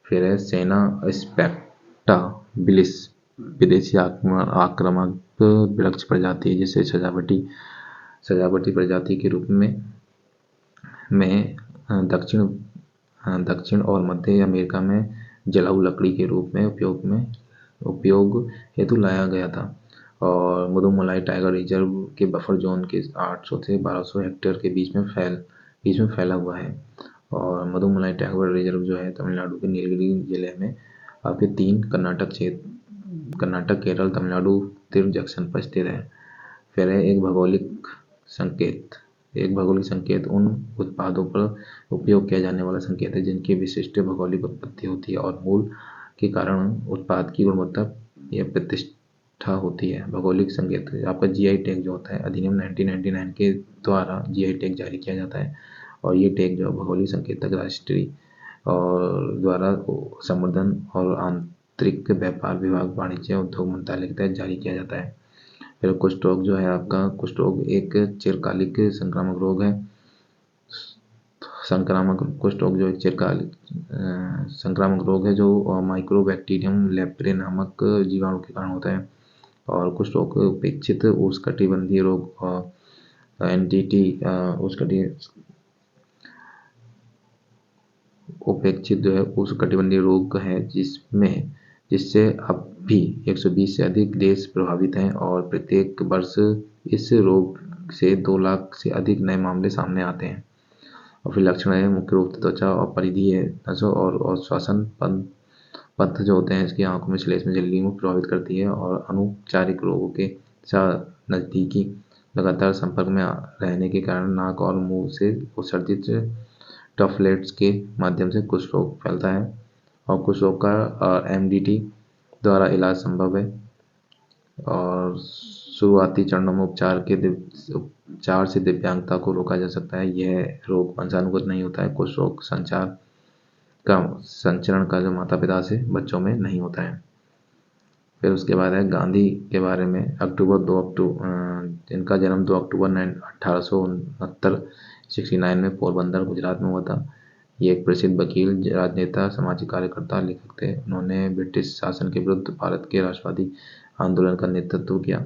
फिर है सेना स्पेक्टा बिलिस, विदेशी आक्रामक वृक्ष प्रजाति जिसे सजावटी प्रजाति के रूप में दक्षिण और मध्य अमेरिका में जलाऊ लकड़ी के रूप में उपयोग हेतु लाया गया था। और मुदुमलाई टाइगर रिजर्व के बफर जोन के 800 से 1200 हेक्टेयर के बीच में फैला हुआ है। और मुदुमलाई टाइगर रिजर्व जो है तमिलनाडु के नीलगिरी जिले में आपके 3 कर्नाटक, केरल, तमिलनाडु तीर जंक्शन पर स्थित है। फिर है एक भौगोलिक संकेत उन उत्पादों पर उपयोग किया जाने वाला संकेत है जिनकी विशिष्ट भौगोलिक उत्पत्ति होती है और मूल के कारण उत्पाद की गुणवत्ता या प्रतिष्ठा होती है। भौगोलिक संकेत आपका जीआई टैग जो होता है अधिनियम 1999 के द्वारा जीआई टैग जारी किया जाता है और ये टैग जो भौगोलिक संकेतक राष्ट्रीय और द्वारा संवर्धन और आंतरिक व्यापार विभाग, वाणिज्य उद्योग मंत्रालय के तहत जारी किया जाता है। फिर कुष्ठ रोग जो है आपका, कुष्ठ रोग एक चिरकालिक संक्रामक रोग है। कुष्ठ रोग जो एक चिरकालिक संक्रामक रोग है जो माइक्रोबैक्टीरियम लेप्रे नामक जीवाणु के कारण होता है। और कुष्ठ रोग उपेक्षित उष्णकटिबंधीय रोग और उपेक्षित जो है उष्णकटिबंधीय रोग है जिससे अब भी 120 से अधिक देश प्रभावित हैं और प्रत्येक वर्ष इस रोग से 2 लाख से अधिक नए मामले सामने आते हैं। और फिर लक्षण है मुख्य रूप से त्वचा और परिधीय नसों और श्वसन पथ जो होते हैं इसकी आंखों में श्लेष्म झिल्ली को प्रभावित करती है। और अनुपचारिक रोगों के साथ नज़दीकी लगातार संपर्क में रहने के कारण नाक और मुंह से उत्सर्जित ड्रॉपलेट्स के माध्यम से कुष्ठ रोग फैलता है। और कुष्ठ रोग का एमडीटी द्वारा इलाज संभव है और शुरुआती चरणों में उपचार से दिव्यांगता को रोका जा सकता है। यह रोग वंशानुगत नहीं होता है। कुष्ठ रोग संचरण का जो माता पिता से बच्चों में नहीं होता है। फिर उसके बाद है गांधी के बारे में। इनका जन्म 2 अक्टूबर 1869 में पोरबंदर गुजरात में हुआ था। ये एक प्रसिद्ध वकील, राजनेता, सामाजिक कार्यकर्ता, लेखक थे। उन्होंने ब्रिटिश शासन के विरुद्ध भारत के राष्ट्रवादी आंदोलन का नेतृत्व किया।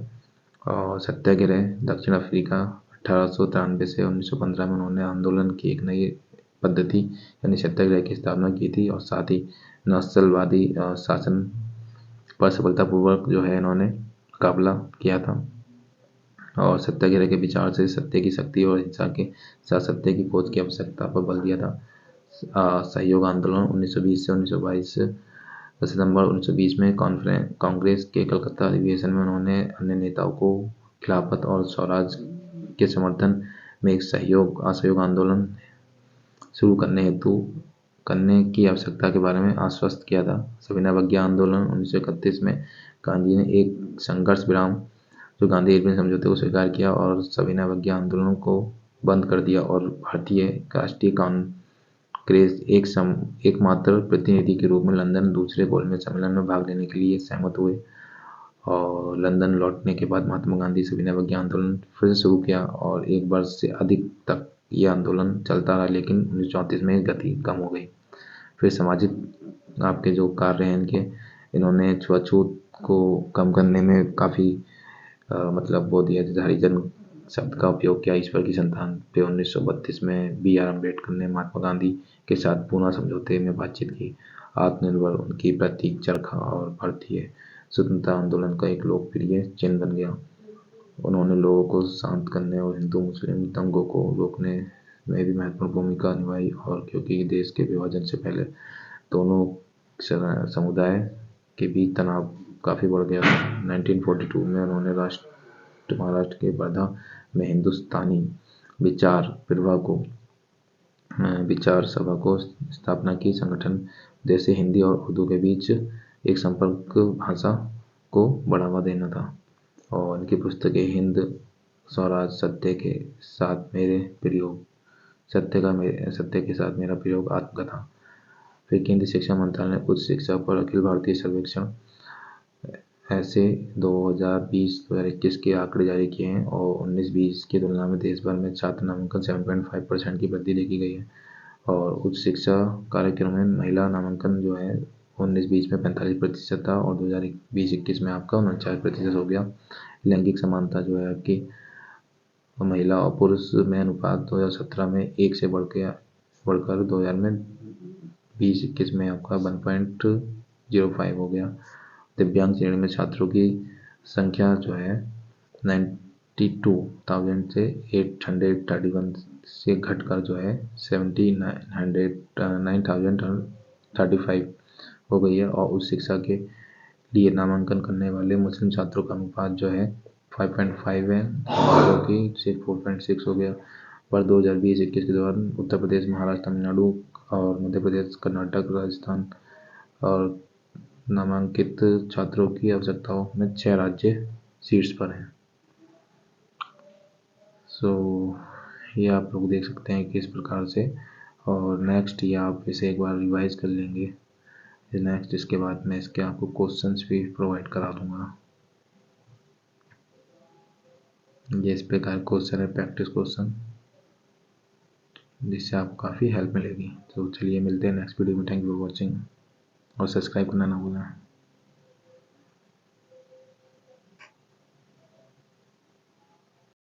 और सत्याग्रह दक्षिण अफ्रीका 1893 से 1915 में उन्होंने आंदोलन की एक नई पद्धति यानी सत्याग्रह की स्थापना की थी और साथ ही नस्लवादी शासन पर सफलतापूर्वक जो है इन्होंने मुकाबला किया था। और सत्याग्रह के विचार से सत्य की शक्ति और हिंसा के साथ सत्य की खोज की आवश्यकता पर बल दिया था। सहयोग आंदोलन 1920 से 1922 सितंबर 1920 में कांग्रेस के कलकत्ता अधिवेशन में उन्होंने अन्य नेताओं को खिलाफत और स्वराज के समर्थन में एक असहयोग आंदोलन शुरू करने की आवश्यकता के बारे में आश्वस्त किया था। सविनय आंदोलन 1931 में गांधी ने एक संघर्ष विराम जो गांधी इरविन समझौते को स्वीकार किया और सविनय आंदोलन को बंद कर दिया और भारतीय राष्ट्रीय कांग्रेस एकमात्र प्रतिनिधि के रूप में लंदन दूसरे गोलमेज सम्मेलन में भाग लेने के लिए सहमत हुए। और लंदन लौटने के बाद महात्मा गांधी सविनय आंदोलन फिर से शुरू किया और 1 वर्ष से अधिक तक यह आंदोलन चलता रहा, लेकिन 1934 में गति कम हो गई। फिर सामाजिक आपके जो कार्य हैं इन्होंने छुआछूत को कम करने में काफ़ी मतलब वो दिया। जैसे हरिजन शब्द का उपयोग किया, ईश्वर की संतान पे 1932 में BR अम्बेडकर ने महात्मा गांधी के साथ पूना समझौते में बातचीत की। आत्मनिर्भर उनकी प्रतीक चरखा और भारतीय स्वतंत्रता आंदोलन का एक लोकप्रिय चिन्ह बन गया। उन्होंने लोगों को शांत करने और हिंदू मुस्लिम दंगों को रोकने में भी महत्वपूर्ण भूमिका निभाई। और क्योंकि देश के विभाजन से पहले दोनों समुदाय के बीच तनाव काफ़ी बढ़ गया था। 1942 में उन्होंने महाराष्ट्र के वर्धा में हिंदुस्तानी विचार सभा को स्थापना की। संगठन उद्देश्य हिंदी और उर्दू के बीच एक संपर्क भाषा को बढ़ावा देना था। और उनकी पुस्तकें हिंद स्वराज, सत्य के साथ मेरा प्रयोग, आत्मकथा। फिर केंद्रीय शिक्षा मंत्रालय ने उच्च शिक्षा पर अखिल भारतीय सर्वेक्षण ऐसे 2020-2021 के आंकड़े जारी किए हैं और 19-20 की तुलना में देश भर में छात्र नामांकन 7.5% की वृद्धि देखी गई है। और उच्च शिक्षा कार्यक्रम में महिला नामांकन जो है 19-20 में 45% था और 2020-21 में आपका 49% हो गया। लैंगिक समानता जो है आपकी महिला और पुरुष में अनुपात 2017 में 1 से बढ़कर 2020-21 में आपका 1.05 हो गया। दिव्यांग श्रेणी में छात्रों की संख्या जो है 92,000 से 831 से घटकर जो है 9,035 हो गई है। और उच्च शिक्षा के लिए नामांकन करने वाले मुस्लिम छात्रों का अनुपात जो है 5.5 है, जो कि सिर्फ 4.6 हो गया। पर 2020-21 के दौरान उत्तर प्रदेश, महाराष्ट्र, तमिलनाडु और मध्य प्रदेश, कर्नाटक, राजस्थान और नामांकित छात्रों की आवश्यकताओं में 6 राज्य शीर्ष पर हैं। ये आप लोग देख सकते हैं कि इस प्रकार से। और नेक्स्ट ये आप इसे एक बार रिवाइज कर लेंगे। इसके बाद मैं इसके आपको क्वेश्चंस भी प्रोवाइड करा दूंगा। ये इस प्रकार क्वेश्चन है, प्रैक्टिस क्वेश्चन, जिससे आपको काफ़ी हेल्प मिलेगी। तो चलिए मिलते हैं नेक्स्ट वीडियो में। थैंक यू फॉर वॉचिंग और सब्सक्राइब करना ना भूलें।